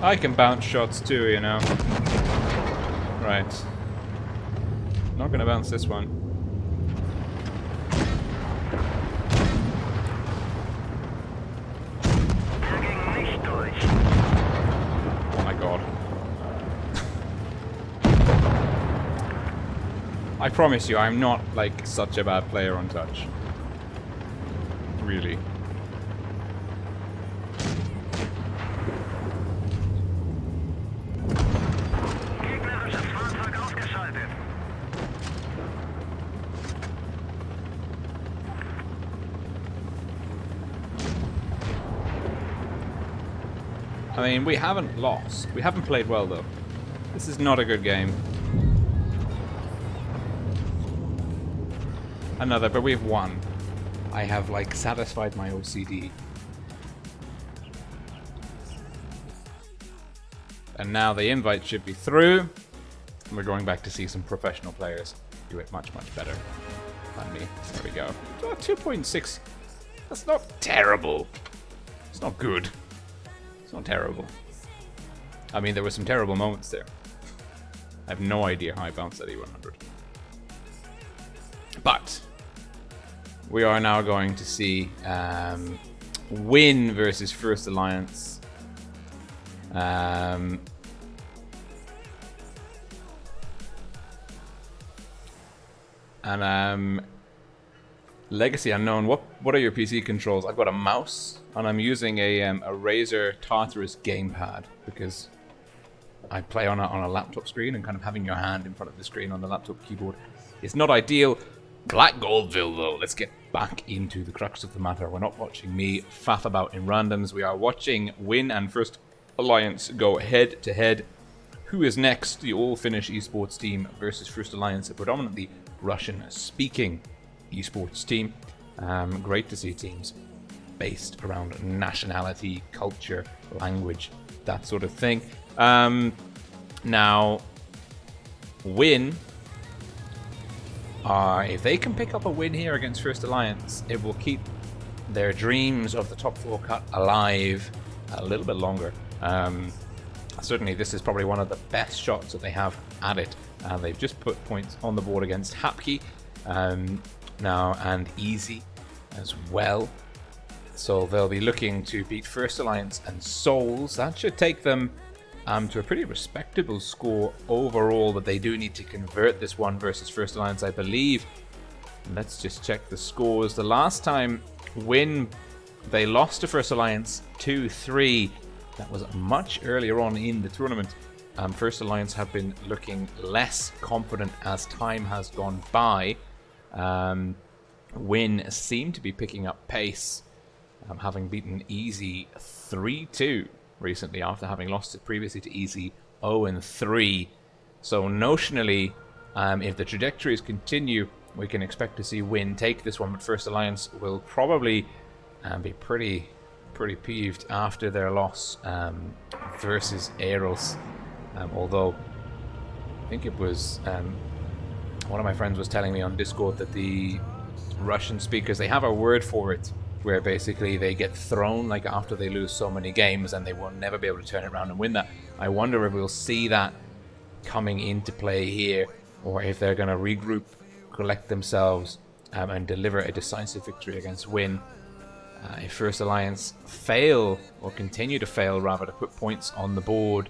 I can bounce shots too, you know. Right. Not gonna bounce this one. Oh my god. I promise you, I'm not like such a bad player on touch. Really. I mean, we haven't lost. We haven't played well, though. This is not a good game. Another, but we've won. I have, like, satisfied my OCD. And now the invite should be through. And we're going back to see some professional players do it much, much better than me. There we go. Oh, 2.6. That's not terrible. It's not good. It's not terrible. I mean, there were some terrible moments there. I have no idea how I bounced that E100. But we are now going to see WIN versus First Alliance. Legacy Unknown. What are your PC controls? I've got a mouse and I'm using a Razer Tartarus gamepad because I play on a laptop screen, and kind of having your hand in front of the screen on the laptop keyboard is not ideal. Black Goldville though. Let's get back into the crux of the matter. We're not watching me faff about in randoms. We are watching WIN and First Alliance go head to head. Who is next? The all-Finnish esports team versus First Alliance, a predominantly Russian-speaking esports team. Great to see teams based around nationality, culture, language, that sort of thing. Now, WIN, if they can pick up a win here against First Alliance, it will keep their dreams of the top 4 cut alive a little bit longer. Certainly, this is probably one of the best shots that they have at it. They've just put points on the board against Hapki now, and Easy as well. So they'll be looking to beat First Alliance and Souls. That should take them to a pretty respectable score overall, but they do need to convert this one versus First Alliance, I believe. Let's just check the scores. The last time WIN, they lost to First Alliance 2-3. That was much earlier on in the tournament. First Alliance have been looking less confident as time has gone by. WIN seem to be picking up pace, having beaten Easy 3-2 recently after having lost it previously to Easy 0-3. So notionally, if the trajectories continue, we can expect to see WoT take this one, but First Alliance will probably be pretty peeved after their loss versus EROS. Although I think it was one of my friends was telling me on Discord that the Russian speakers, they have a word for it, where basically they get thrown like after they lose so many games and they will never be able to turn it around and win that. I wonder if we'll see that coming into play here, or if they're going to regroup, collect themselves, and deliver a decisive victory against WoT. If First Alliance fail, or continue to fail rather, to put points on the board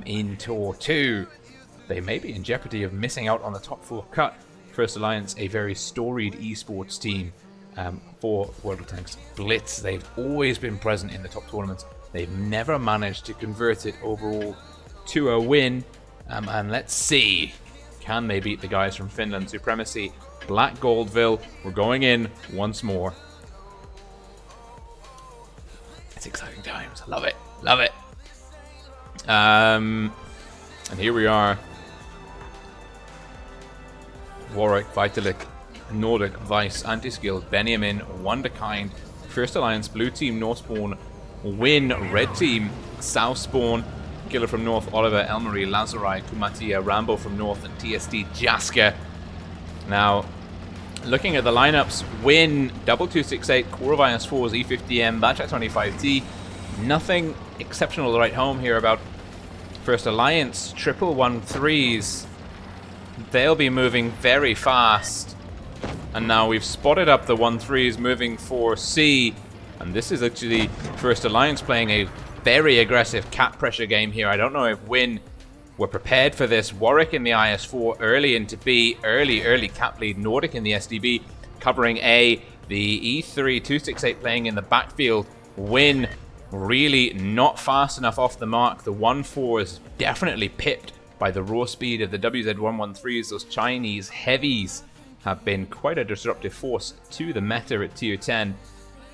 in Tour 2, they may be in jeopardy of missing out on the top 4 cut. First Alliance, a very storied esports team for WoT Blitz. They've always been present in the top tournaments. They've never managed to convert it overall to a win. And let's see, can they beat the guys from Finland? Supremacy, Black Goldville, we're going in once more. It's exciting times. Love it. Love it. And here we are. Warwick, Vitalik, Nordic, Vice, Anti-Skilled, Benjamin, Wonderkind, First Alliance, Blue Team, North Spawn, WoT, Red Team, South Spawn, Killer from North, Oliver, Elmarie, Lazarai, Kumatia, Rambo from North, and TST Jaska. Now, looking at the lineups, WoT, 2268, Core of IS4s, E50M, Batchat 25T. Nothing exceptional to write home here about First Alliance. 113s. They'll be moving very fast. And now we've spotted up the 1-3s moving for C. And this is actually First Alliance playing a very aggressive cap pressure game here. I don't know if WoT were prepared for this. Warwick in the IS4 early into B. Early cap lead. Nordic in the SDB covering A. The E3 268 playing in the backfield. WoT really not fast enough off the mark. The 1-4 is definitely pipped by the raw speed of the WZ113s. Those Chinese heavies have been quite a disruptive force to the meta at tier 10.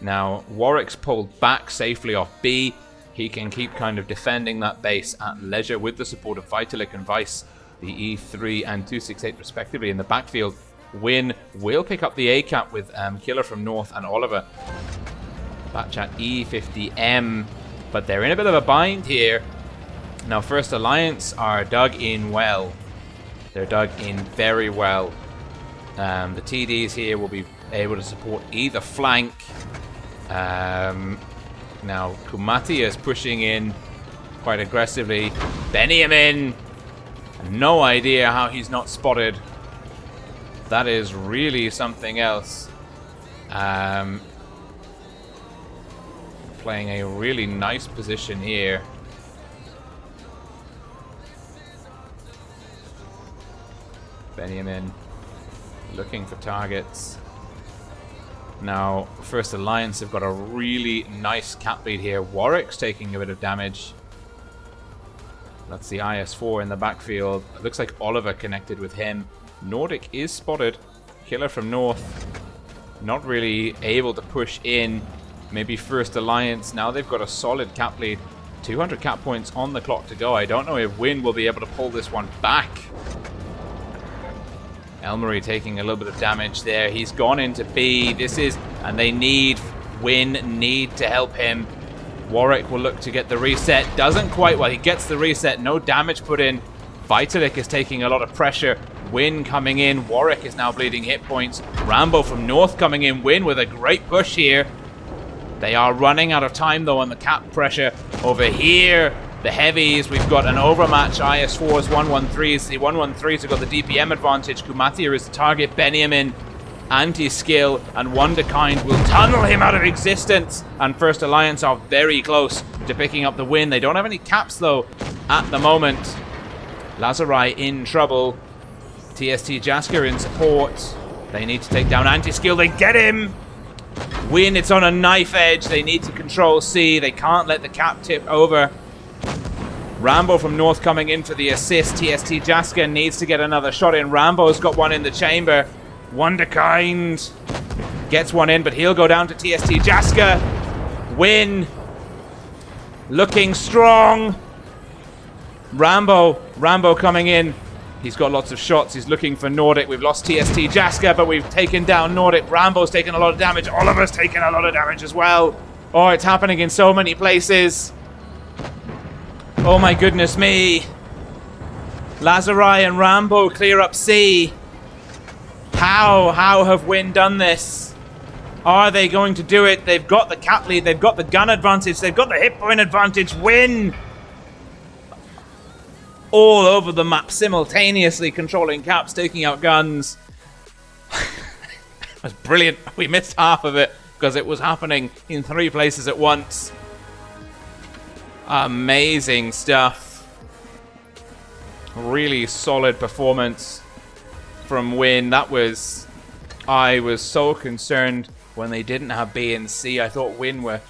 Now, Warwick's pulled back safely off B. He can keep kind of defending that base at leisure with the support of Vitalik and Vice, the E3 and 268 respectively in the backfield. WoT will pick up the A cap with Killer from North and Oliver. Batchat E50M, but they're in a bit of a bind here. Now, First Alliance are dug in well. They're dug in very well. The TDs here will be able to support either flank. Now, Kumati is pushing in quite aggressively. Benjamin, no idea how he's not spotted. That is really something else. Playing a really nice position here. Benjamin looking for targets. Now, First Alliance have got a really nice cap lead here. Warwick's taking a bit of damage. That's the IS4 in the backfield. It looks like Oliver connected with him. Nordic is spotted. Killer from North. Not really able to push in. Maybe First Alliance. Now they've got a solid cap lead. 200 cap points on the clock to go. I don't know if WoT will be able to pull this one back. Elmarie taking a little bit of damage there. He's gone into B. This is, and they need, WoT need to help him. Warwick will look to get the reset. Doesn't quite, well, he gets the reset. No damage put in. Vitalik is taking a lot of pressure. WoT coming in. Warwick is now bleeding hit points. Rambo from North coming in. WoT with a great push here. They are running out of time though on the cap pressure. Over here, the heavies, we've got an overmatch. IS4s, 113s. The 113s have got the DPM advantage. Kumatia is the target. Benjamin, anti-skill, and Wonderkind will tunnel him out of existence. And First Alliance are very close to picking up the win. They don't have any caps though at the moment. Lazarai in trouble. TST Jaska in support. They need to take down anti-skill. They get him. WoT, it's on a knife edge. They need to control C. They can't let the cap tip over. Rambo from North coming in for the assist. TST Jaska needs to get another shot in. Rambo's got one in the chamber. Wonderkind gets one in, but he'll go down to TST Jaska. WoT looking strong. Rambo coming in. He's got lots of shots. He's looking for Nordic. We've lost TST Jaska, but we've taken down Nordic. Rambo's taken a lot of damage. Oliver's taken a lot of damage as well. Oh, it's happening in so many places. Oh my goodness me. Lazarai and Rambo clear up C. How have WoT done this? Are they going to do it? They've got the cap lead. They've got the gun advantage. They've got the hit point advantage. WoT all over the map simultaneously, controlling caps, taking out guns. It was brilliant. We missed half of it because it was happening in 3 places at once. Amazing stuff. Really solid performance from WoT. I was so concerned when they didn't have B and C. I thought WoT were,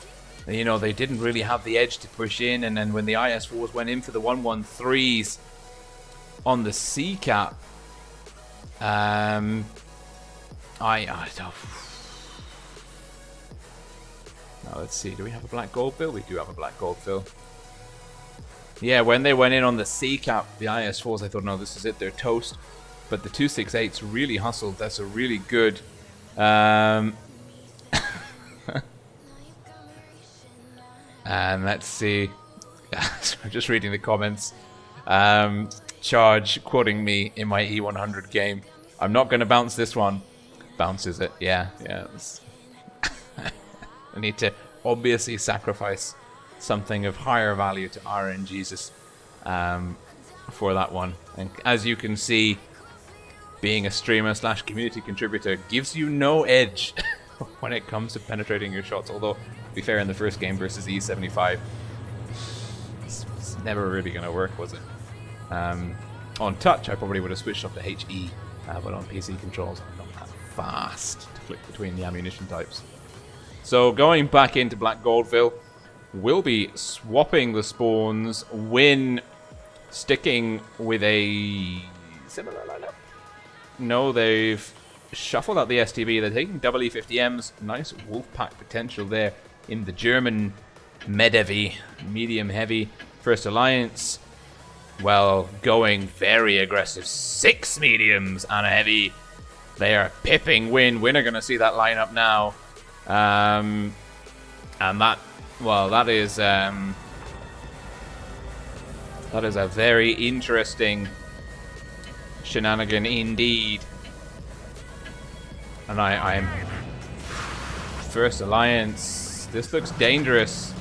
you know, they didn't really have the edge to push in, and then when the IS4s went in for the 113s on the C cap, I don't. Now let's see, do we have a black gold fill? We do have a black gold fill. Yeah, when they went in on the C cap, the IS4s, I thought, no, this is it, they're toast. But the 268s really hustled. That's a really good. And let's see. I'm just reading the comments. Charge quoting me in my E100 game. I'm not going to bounce this one. Bounces it. Yeah. I need to obviously sacrifice something of higher value to RNGesus for that one. And as you can see, being a streamer / community contributor gives you no edge when it comes to penetrating your shots. Although, to be fair, in the first game versus E75, it's never really going to work, was it? On touch, I probably would have switched off to HE, but on PC controls, I'm not that fast to flick between the ammunition types. So going back into Black Goldville, we'll be swapping the spawns. WoT sticking with a similar lineup. No, they've shuffled out the STB. They're taking EE50Ms. Nice Wolfpack potential there in the German Med-Heavy, medium heavy. First Alliance, well, going very aggressive. 6 mediums and a heavy. They are pipping WoT. WoT are going to see that lineup now. And that, well, that is a very interesting shenanigan indeed. And I'm First Alliance. This looks dangerous.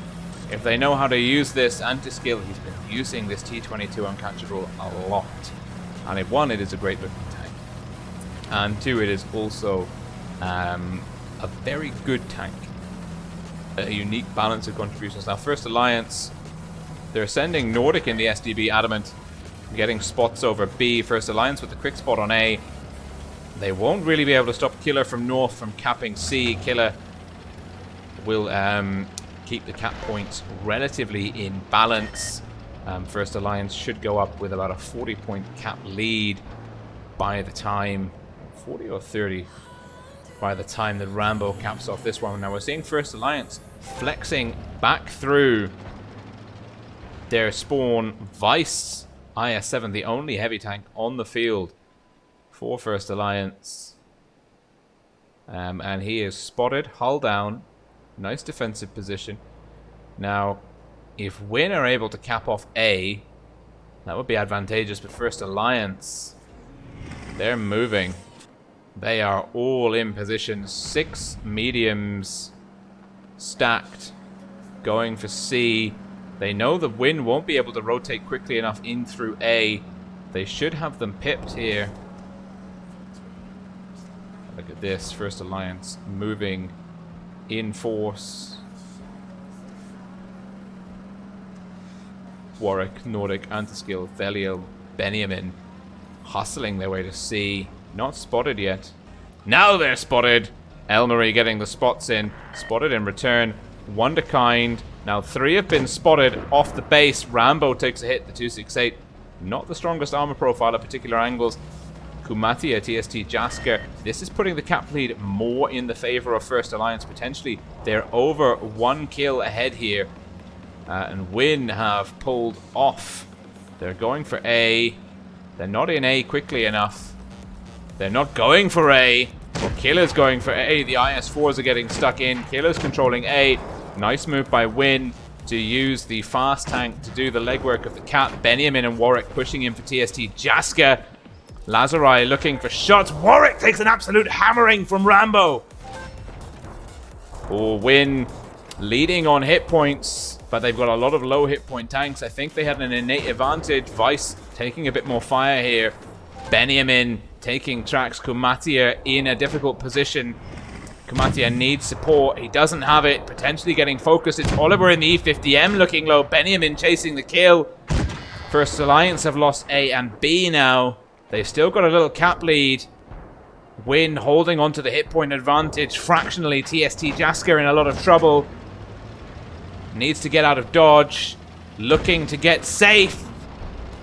If they know how to use this anti-skill, he's been using this T22 uncatchable a lot. And if one, it is a great looking tank. And two, it is also a very good tank. A unique balance of contributions. Now, First Alliance, they're sending Nordic in the SDB Adamant, getting spots over B. First Alliance with the quick spot on A. They won't really be able to stop Killer from North from capping C. Killer will keep the cap points relatively in balance. First Alliance should go up with about a 40-point cap lead by the time, 40 or 30, by the time that Rambo caps off this one. Now we're seeing First Alliance flexing back through their spawn. Vice IS-7, the only heavy tank on the field for First Alliance. And he is spotted, hull down. Nice defensive position. Now, if WoT are able to cap off A, that would be advantageous, but First Alliance, they're moving. They are all in position. 6 mediums stacked, going for C. They know the WoT won't be able to rotate quickly enough in through A. They should have them pipped here. Look at this, First Alliance moving in force. Warwick, Nordic, Antiskill, Veliel, Benjamin hustling their way to C. Not spotted yet. Now they're spotted. Elmarie getting the spots in. Spotted in return. Wonderkind. Now 3 have been spotted off the base. Rambo takes a hit. The 268. Not the strongest armor profile at particular angles. Kumatia, TST Jasker. This is putting the cap lead more in the favor of First Alliance. Potentially, they're over 1 kill ahead here. And WoT have pulled off. They're going for A. They're not in A quickly enough. They're not going for A. Well, Killer's going for A. The IS-4s are getting stuck in. Killer's controlling A. Nice move by Win to use the fast tank to do the legwork of the Cat. Benjamin and Warwick pushing in for TST. Jaska. Lazarai looking for shots. Warwick takes an absolute hammering from Rambo. Oh, Win leading on hit points, but they've got a lot of low hit point tanks. I think they had an innate advantage. Vice taking a bit more fire here. Benjamin taking tracks. Kumatia in a difficult position. Kumatia needs support. He doesn't have it. Potentially getting focused. It's Oliver in the E50M looking low. Benjamin chasing the kill. First Alliance have lost A and B now. They've still got a little cap lead. Win holding on to the hit point advantage. Fractionally, TST Jaska in a lot of trouble. Needs to get out of dodge. Looking to get safe.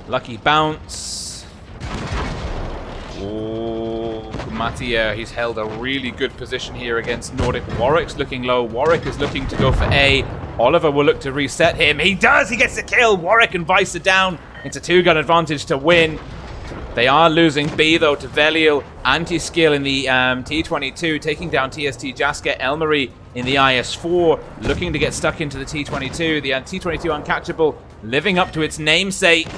Lucky bounce. Oh, Kumatia, he's held a really good position here against Nordic. Warwick's looking low. Warwick is looking to go for A. Oliver will look to reset him. He does! He gets the kill! Warwick and Vice are down. It's a 2-gun advantage to Win. They are losing B, though, to Veliel. Anti-skill in the T22, taking down TST Jaska. Elmery in the IS-4, looking to get stuck into the T22. The T22 uncatchable, living up to its namesake.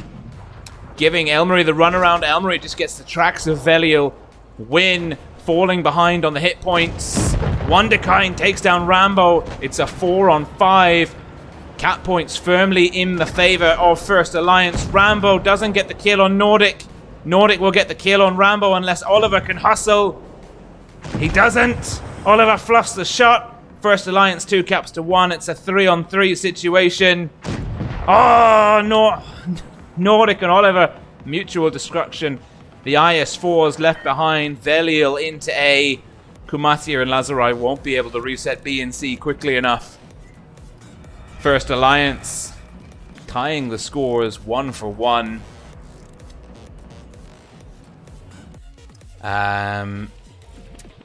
Giving Elmery the runaround. Elmery just gets the tracks of Veliel. Win falling behind on the hit points. Wonderkind takes down Rambo. It's a 4-on-5. Cat points firmly in the favor of First Alliance. Rambo doesn't get the kill on Nordic. Nordic will get the kill on Rambo unless Oliver can hustle. He doesn't. Oliver fluffs the shot. First Alliance 2 caps to 1. It's a 3-on-3 situation. Oh, no. Nordic and Oliver, mutual destruction. The IS-4s left behind. Veliel into A. Kumatia and Lazarai won't be able to reset B and C quickly enough. First Alliance tying the scores 1-1. And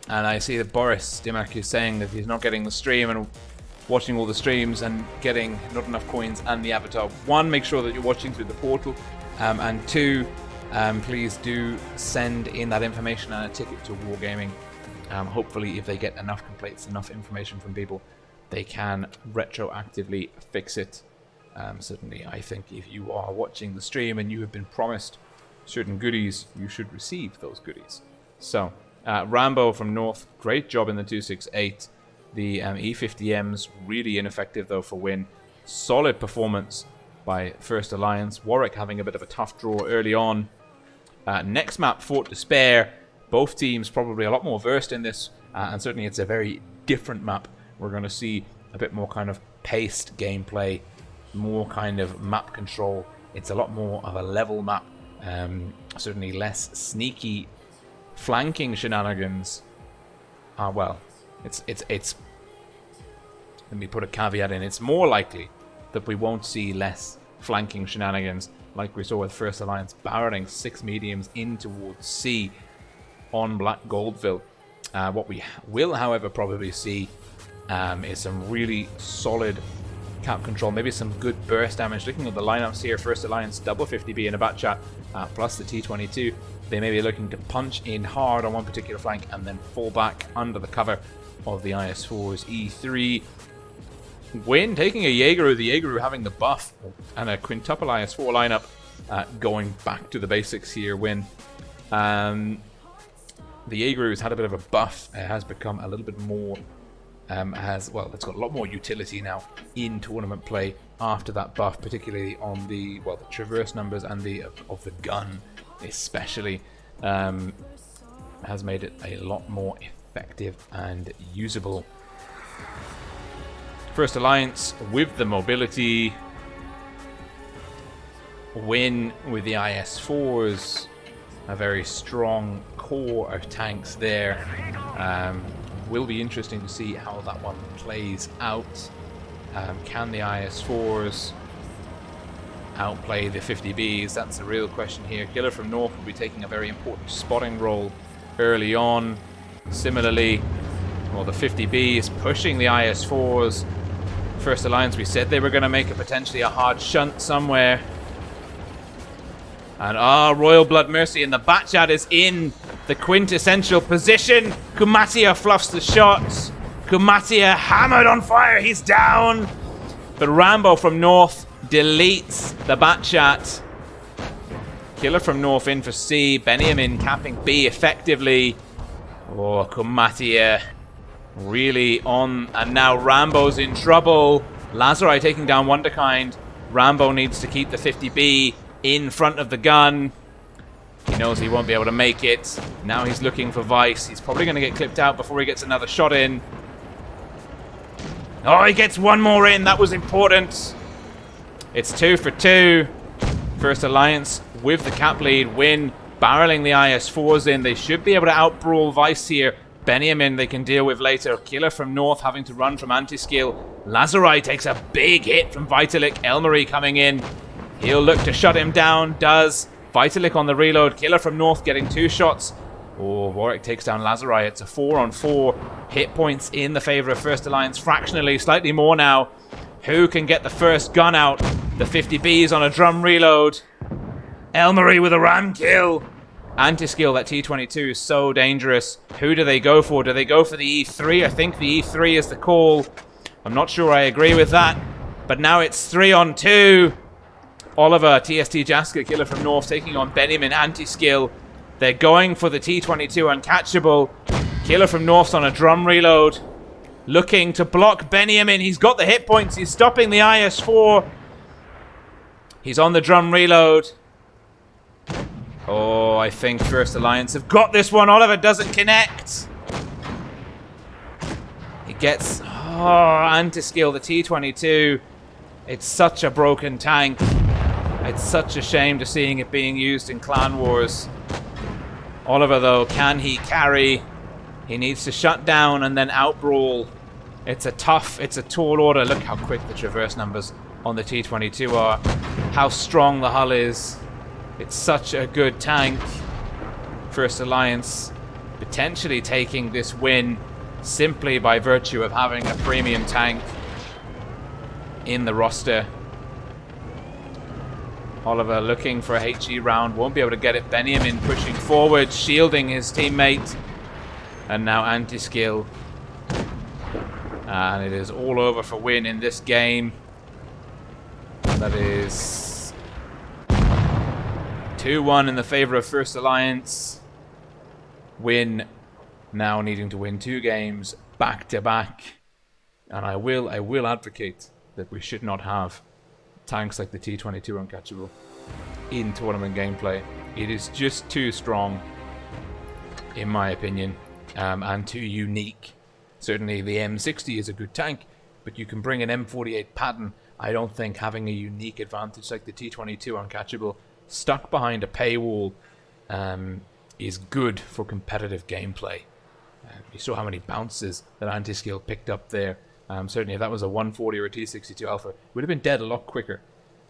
I see that Boris Dimak is saying that he's not getting the stream and watching all the streams and getting not enough coins and the avatar. 1, make sure that you're watching through the portal. And 2, please do send in that information and a ticket to Wargaming. Hopefully, if they get enough complaints, enough information from people, they can retroactively fix it. Certainly, I think if you are watching the stream and you have been promised certain goodies, you should receive those goodies. So, Rambo from North, great job in the 268. The E50M's really ineffective though for Win. Solid performance by First Alliance. Warwick having a bit of a tough draw early on. Next map, Fort Despair. Both teams probably a lot more versed in this, and certainly it's a very different map. We're going to see a bit more kind of paced gameplay, more kind of map control. It's a lot more of a level map. Certainly less sneaky flanking shenanigans. Well, it's let me put a caveat in. It's more likely that we won't see less flanking shenanigans like we saw with First Alliance barreling 6 mediums in towards C on Black Goldville. What we will, however, probably see is some really solid cap control, maybe some good burst damage. Looking at the lineups here, First Alliance double 50B in a bat chat, plus the T22. They may be looking to punch in hard on one particular flank and then fall back under the cover of the IS-4's E3. Win taking a Jaegeru, the Jaegeru having the buff, and a quintuple IS-4 lineup, going back to the basics here. Win. The Jaegeru has had a bit of a buff. It has become a little bit more, it's got a lot more utility now in tournament play after that buff, particularly on the traverse numbers and of the gun especially, has made it a lot more effective and usable. First Alliance with the mobility. Win with the IS-4s. A very strong core of tanks there. Will be interesting to see how that one plays out. Can the IS-4s outplay the 50Bs? That's the real question here. Killer from North will be taking a very important spotting role early on. Similarly, the 50Bs pushing the IS-4s. First Alliance, we said they were going to make potentially a hard shunt somewhere. And Royal Blood Mercy, and the Batchat is in the quintessential position. Kumatia fluffs the shots. Kumatia hammered on fire, he's down. But Rambo from North deletes the Batchat. Killer from North in for C. Benjamin capping B effectively. Kumatia really on, and now Rambo's in trouble. Lazarai taking down Wonderkind. Rambo needs to keep the 50B in front of the gun. He knows he won't be able to make it. Now he's looking for Vice. He's probably going to get clipped out before he gets another shot in. He gets one more in. That was important. It's 2 for 2. First Alliance with the cap lead. Win barreling the IS-4s in. They should be able to outbrawl Vice here. Benjamin they can deal with later. Killer from North having to run from anti-skill. Lazarai takes a big hit from Vitalik. Elmarie coming in. He'll look to shut him down. Does. Vitalik on the reload. Killer from North getting 2 shots. Warwick takes down Lazarai. It's a 4-on-4. Hit points in the favor of First Alliance. Fractionally, slightly more now. Who can get the first gun out? The 50Bs on a drum reload. Elmarie with a ram kill. Anti-skill, that T-22 is so dangerous. Who do they go for? Do they go for the E3? I think the E3 is the call. I'm not sure I agree with that. But now it's 3-on-2. Oliver, TST Jaska, Killer from North, taking on Benjamin, anti-skill. They're going for the T-22 uncatchable. Killer from North's on a drum reload. Looking to block Benjamin. He's got the hit points. He's stopping the IS-4. He's on the drum reload. I think First Alliance have got this one. Oliver doesn't connect. He gets... anti-skill, the T-22. It's such a broken tank. It's such a shame to seeing it being used in Clan Wars. Oliver, though, can he carry? He needs to shut down and then outbrawl. It's a tall order. Look how quick the traverse numbers on the T-22 are. How strong the hull is. It's such a good tank. First Alliance potentially taking this win simply by virtue of having a premium tank in the roster. Oliver looking for a HE round. Won't be able to get it. Benjamin pushing forward, shielding his teammate. And now anti-skill. And it is all over for Win in this game. That is 2-1 in the favor of First Alliance. Win now needing to win 2 games back to back. And I will advocate that we should not have tanks like the T-22 uncatchable in tournament gameplay. It is just too strong, in my opinion, and too unique. Certainly the M60 is a good tank, but you can bring an M48 Patton. I don't think having a unique advantage like the T-22 uncatchable stuck behind a paywall is good for competitive gameplay. You saw how many bounces that anti-skill picked up there. Certainly if that was a 140 or a T-62 Alpha, it would have been dead a lot quicker.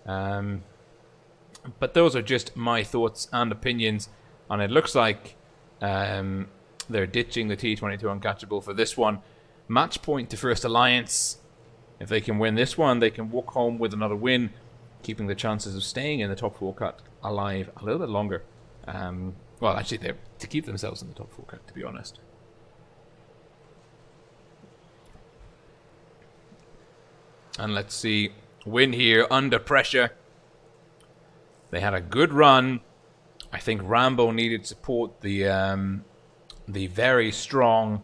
But those are just my thoughts and opinions, and it looks like they're ditching the T-22 uncatchable for this one. Match point to First Alliance. If they can win this one, they can walk home with another win, keeping the chances of staying in the top 4 cut alive a little bit longer. Well, actually, they're to keep themselves in the top 4 cut, to be honest. And let's see, Win here under pressure. They had a good run. I think Rambo needed support. The very strong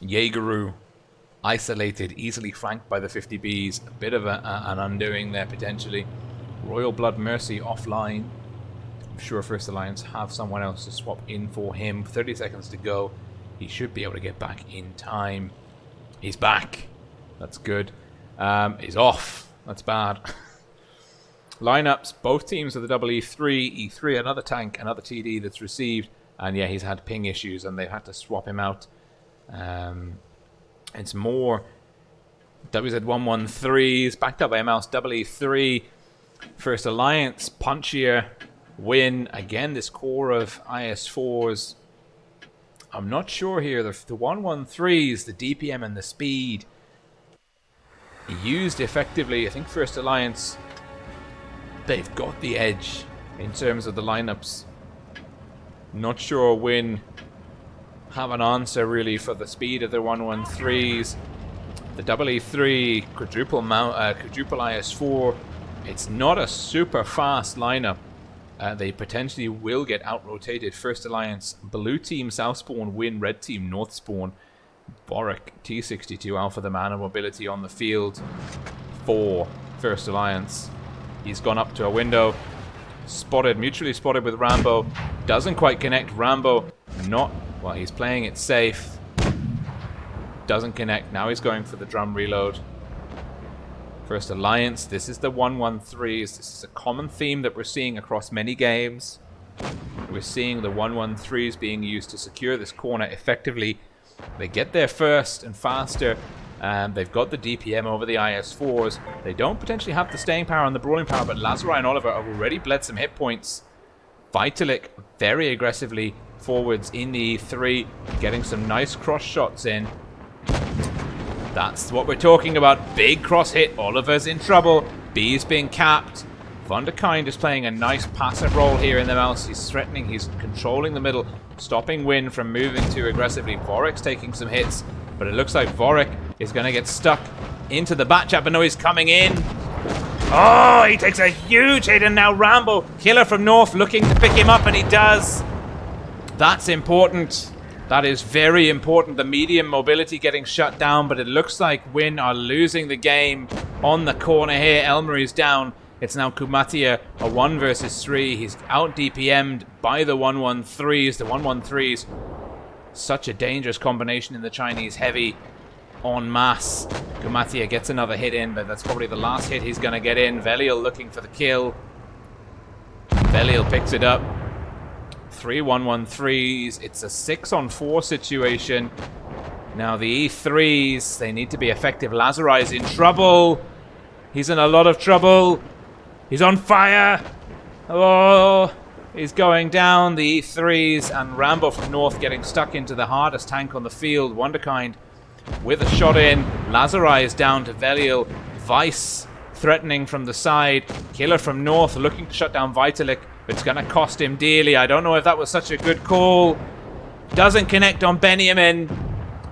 Jaegeru isolated, easily flanked by the 50Bs. A bit of an undoing there potentially. Royal Blood Mercy offline. I'm sure First Alliance have someone else to swap in for him. 30 seconds to go. He should be able to get back in time. He's back. That's good. He's off. That's bad. Lineups, both teams are the double E3. E3, another tank, another TD that's received. And yeah, he's had ping issues and they've had to swap him out. It's more WZ113s, backed up by a mouse, double E3. First Alliance, punchier, Win. Again, this core of IS-4s. I'm not sure here. The 113s, the DPM and the speed used effectively. I think First Alliance they've got the edge in terms of the lineups. Not sure Win have an answer really for the speed of the 113s. The EE3, quadruple IS4. It's not a super fast lineup. They potentially will get out-rotated. First Alliance, blue team Southspawn, Win, red team Northspawn. Boric, T62, Alpha the man of mobility on the field for First Alliance. He's gone up to a window. Spotted, mutually spotted with Rambo. Doesn't quite connect. Rambo not, well, he's playing it safe. Doesn't connect. Now he's going for the drum reload. First Alliance, this is the 113s. This is a common theme that we're seeing across many games. We're seeing the 113s being used to secure this corner effectively. They get there first and faster. They've got the DPM over the IS4s. They don't potentially have the staying power and the brawling power, but Lazari and Oliver have already bled some hit points. Vitalik very aggressively forwards in the E3, getting some nice cross shots in. That's what we're talking about. Big cross hit. Oliver's in trouble. B's being capped. Wunderkind is playing a nice passive role here in the mouse. He's threatening. He's controlling the middle, stopping Win from moving too aggressively. Vorik's taking some hits, but it looks like Vorik is going to get stuck into the bat chat, but no, he's coming in. Oh, he takes a huge hit, and now Rambo, killer from North, looking to pick him up, and he does. That's important. That is very important. The medium mobility getting shut down, but it looks like Win are losing the game on the corner here. Elmary's down. It's now Kumatia, a 1 versus 3. He's out DPM'd by the 113s. The 113s, such a dangerous combination in the Chinese heavy en masse. Kumatia gets another hit in, but that's probably the last hit he's going to get in. Veliel looking for the kill. Veliel picks it up. 3 113s. It's a 6-on-4 situation. Now the E3s, they need to be effective. Lazari's in trouble. He's in a lot of trouble. He's on fire. Oh, he's going down. The E3s and Rambo from North getting stuck into the hardest tank on the field. Wunderkind with a shot in. Lazari is down to Veliel. Vice threatening from the side. Killer from North looking to shut down Vitalik. It's going to cost him dearly. I don't know if that was such a good call. Doesn't connect on Benjamin.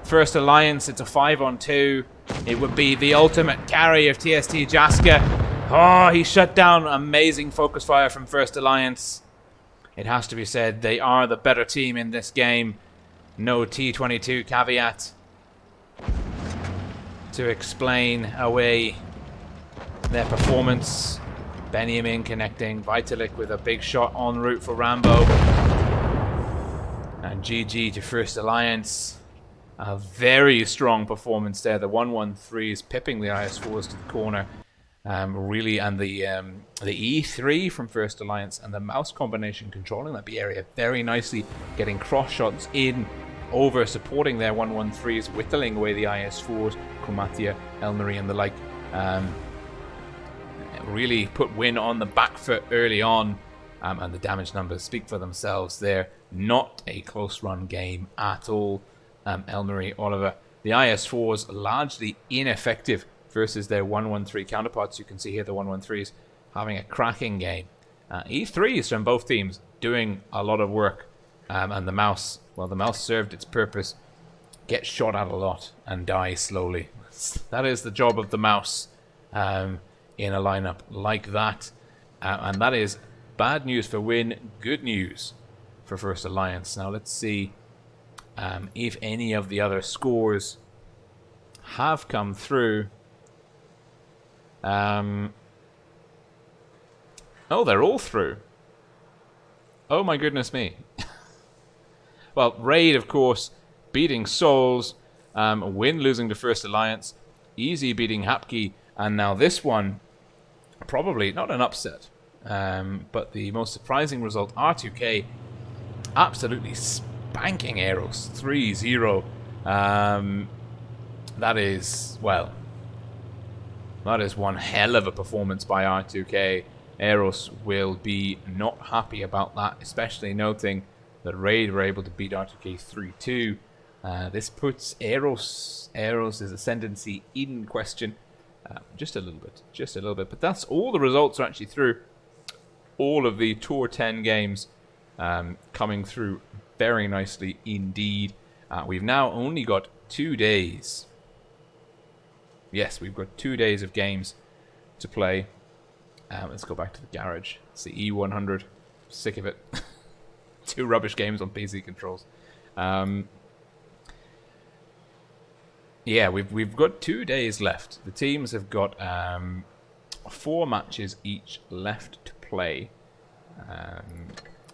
First Alliance, it's a 5-on-2. It would be the ultimate carry of TST Jaska. Oh, he shut down. Amazing focus fire from First Alliance. It has to be said, they are the better team in this game. No T22 caveat to explain away their performance. Benjamin connecting. Vitalik with a big shot en route for Rambo. And GG to First Alliance. A very strong performance there. The 113s pipping the IS4s to the corner. Really, and the E3 from First Alliance and the mouse combination controlling that B area very nicely. Getting cross shots in over, supporting their 113s, whittling away the IS4s. Kumatia, Elmarie and the like. Really put Win on the back foot early on, and the damage numbers speak for themselves there. Not a close run game at all. Elmarie, Oliver, the IS4s largely ineffective versus their 113 counterparts. You can see here the 113s having a cracking game. E3s from both teams doing a lot of work, and the mouse, well, the mouse served its purpose. Get shot at a lot and die slowly. That is the job of the mouse. In a lineup like that, and that is bad news for Win, good news for First Alliance. Now let's see if any of the other scores have come through. Oh, they're all through. Oh my goodness me. Well, Raid, of course, beating Souls, Win losing to First Alliance, Easy beating Hapki, and now this one, probably not an upset, but the most surprising result, R2K absolutely spanking EROS 3-0. That is, well, that is one hell of a performance by R2K. EROS will be not happy about that, especially noting that Raid were able to beat R2K 3-2. This puts EROS' ascendancy in question. Just a little bit. But that's all the results are actually through all of the Tour 10 games coming through very nicely indeed. We've now only got 2 days. Yes, we've got 2 days of games to play. Let's go back to the garage. It's the E100. Sick of it. 2 rubbish games on PC controls. Yeah, we've got 2 days left. The teams have got 4 matches each left to play.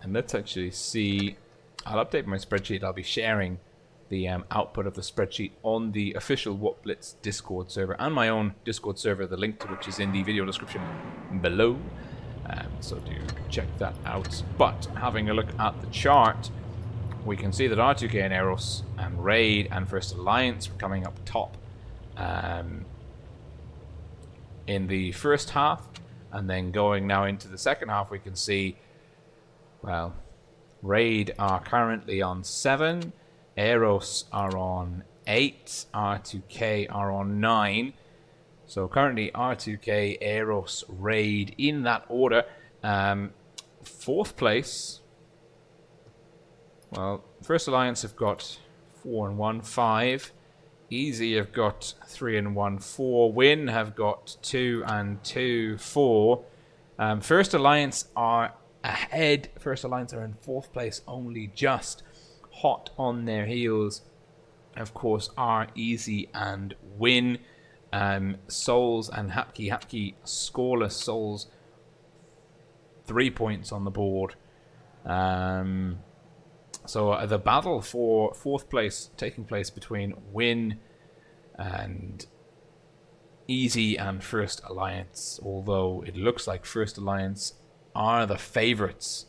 And let's actually see. I'll update my spreadsheet. I'll be sharing the output of the spreadsheet on the official WoT Blitz Discord server and my own Discord server, the link to which is in the video description below. So do check that out. But having a look at the chart, we can see that R2K and EROS and Raid and First Alliance were coming up top in the first half. And then going now into the second half, we can see, well, Raid are currently on 7, EROS are on 8, R2K are on 9. So currently R2K, EROS, Raid in that order. 4th place. Well, First Alliance have got 4 and 1, 5. Easy have got 3 and 1, 4. Win have got 2 and 2, 4. First Alliance are ahead. First Alliance are in 4th place, only just. Hot on their heels, of course, are Easy and Win. Souls and Hapki scoreless. Souls 3 points on the board. So the battle for 4th place taking place between Win and Easy and First Alliance, although it looks like First Alliance are the favorites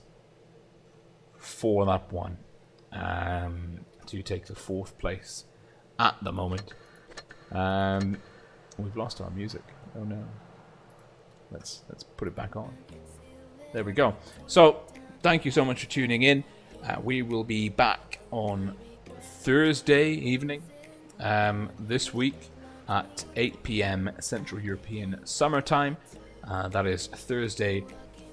for that one to take the 4th place at the moment. We've lost our music. Oh no. Let's put it back on. There we go. So thank you so much for tuning in. We will be back on Thursday evening this week at 8 p.m. Central European Summer Time. That is Thursday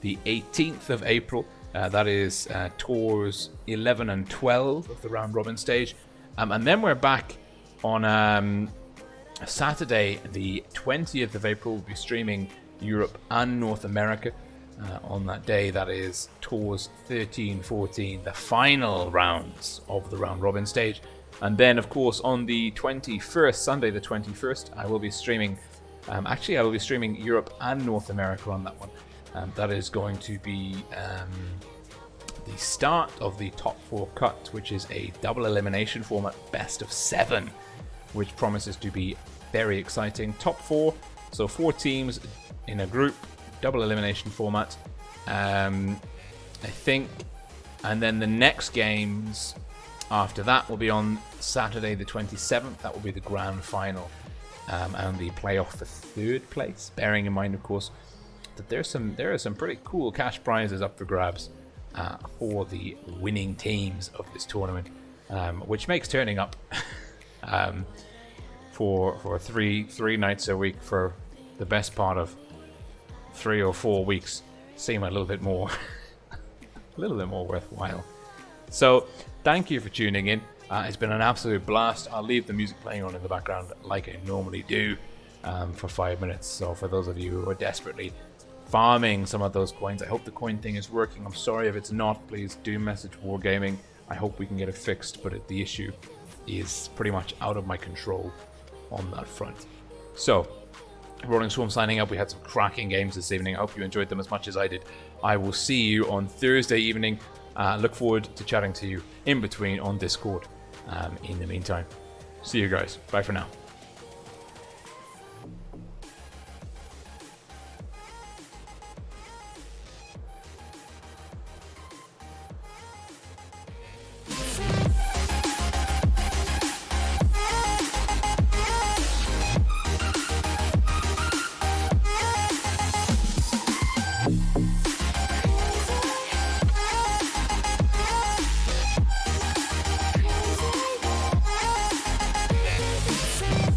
the 18th of April. That is tours 11 and 12 of the round robin stage. And then we're back on Saturday the 20th of April. We'll be streaming Europe and North America on that day. That is tours 13, 14, the final rounds of the round robin stage. And then, of course, on the 21st, Sunday the 21st, I will be streaming, actually I will be streaming Europe and North America on that one. That is going to be the start of the top 4 cut, which is a double elimination format, best of 7, which promises to be very exciting. Top 4, so 4 teams in a group, double elimination format, I think. And then the next games after that will be on Saturday the 27th. That will be the grand final and the playoff for 3rd place. Bearing in mind, of course, that there are some pretty cool cash prizes up for grabs for the winning teams of this tournament, which makes turning up for three nights a week for the best part of 3 or 4 weeks seem a little bit more worthwhile. So thank you for tuning in. It's been an absolute blast. I'll leave the music playing on in the background like I normally do for 5 minutes. So for those of you who are desperately farming some of those coins, I hope the coin thing is working. I'm sorry if it's not. Please do message Wargaming. I hope we can get it fixed, but the issue is pretty much out of my control on that front. So Rolling Swarm signing up. We had some cracking games this evening. I hope you enjoyed them as much as I did. I will see you on Thursday evening. Look forward to chatting to you in between on Discord. In the meantime, see you guys. Bye for now. Crazy.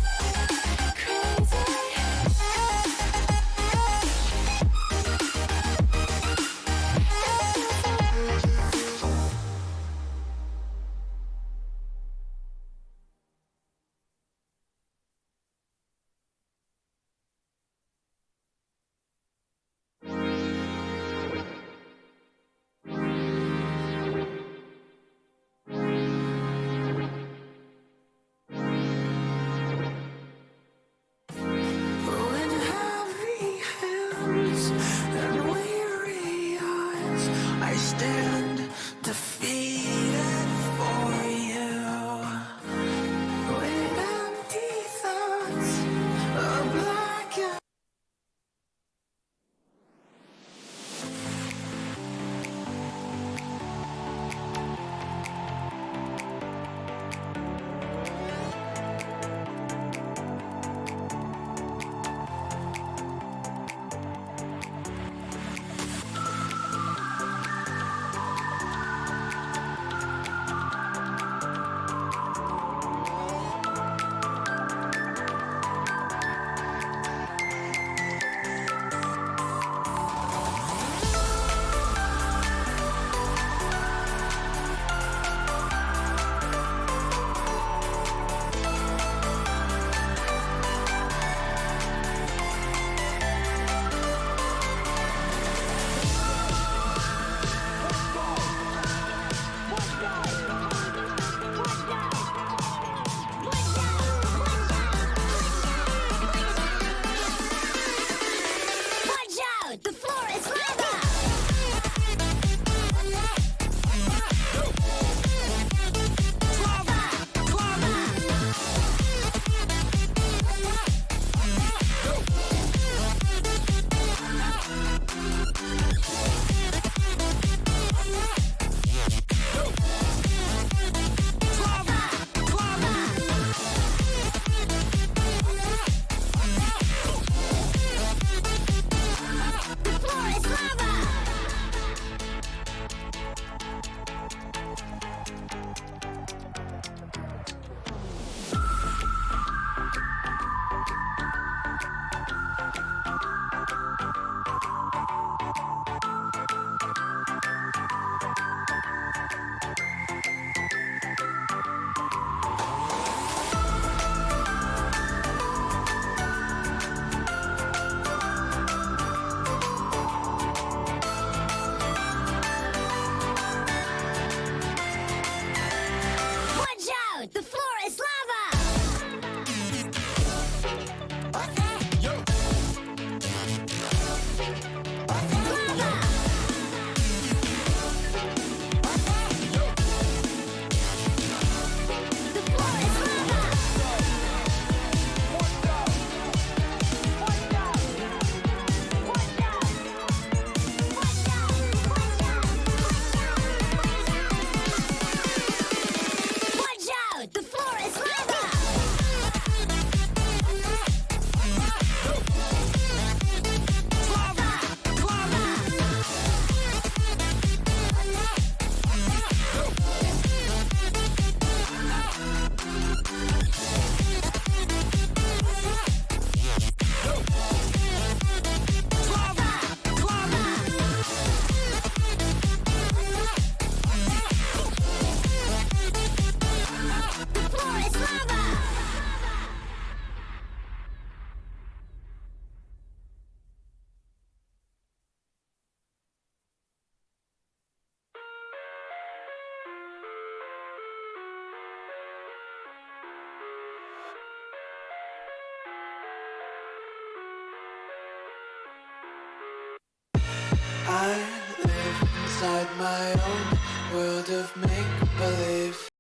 inside my own world of make-believe.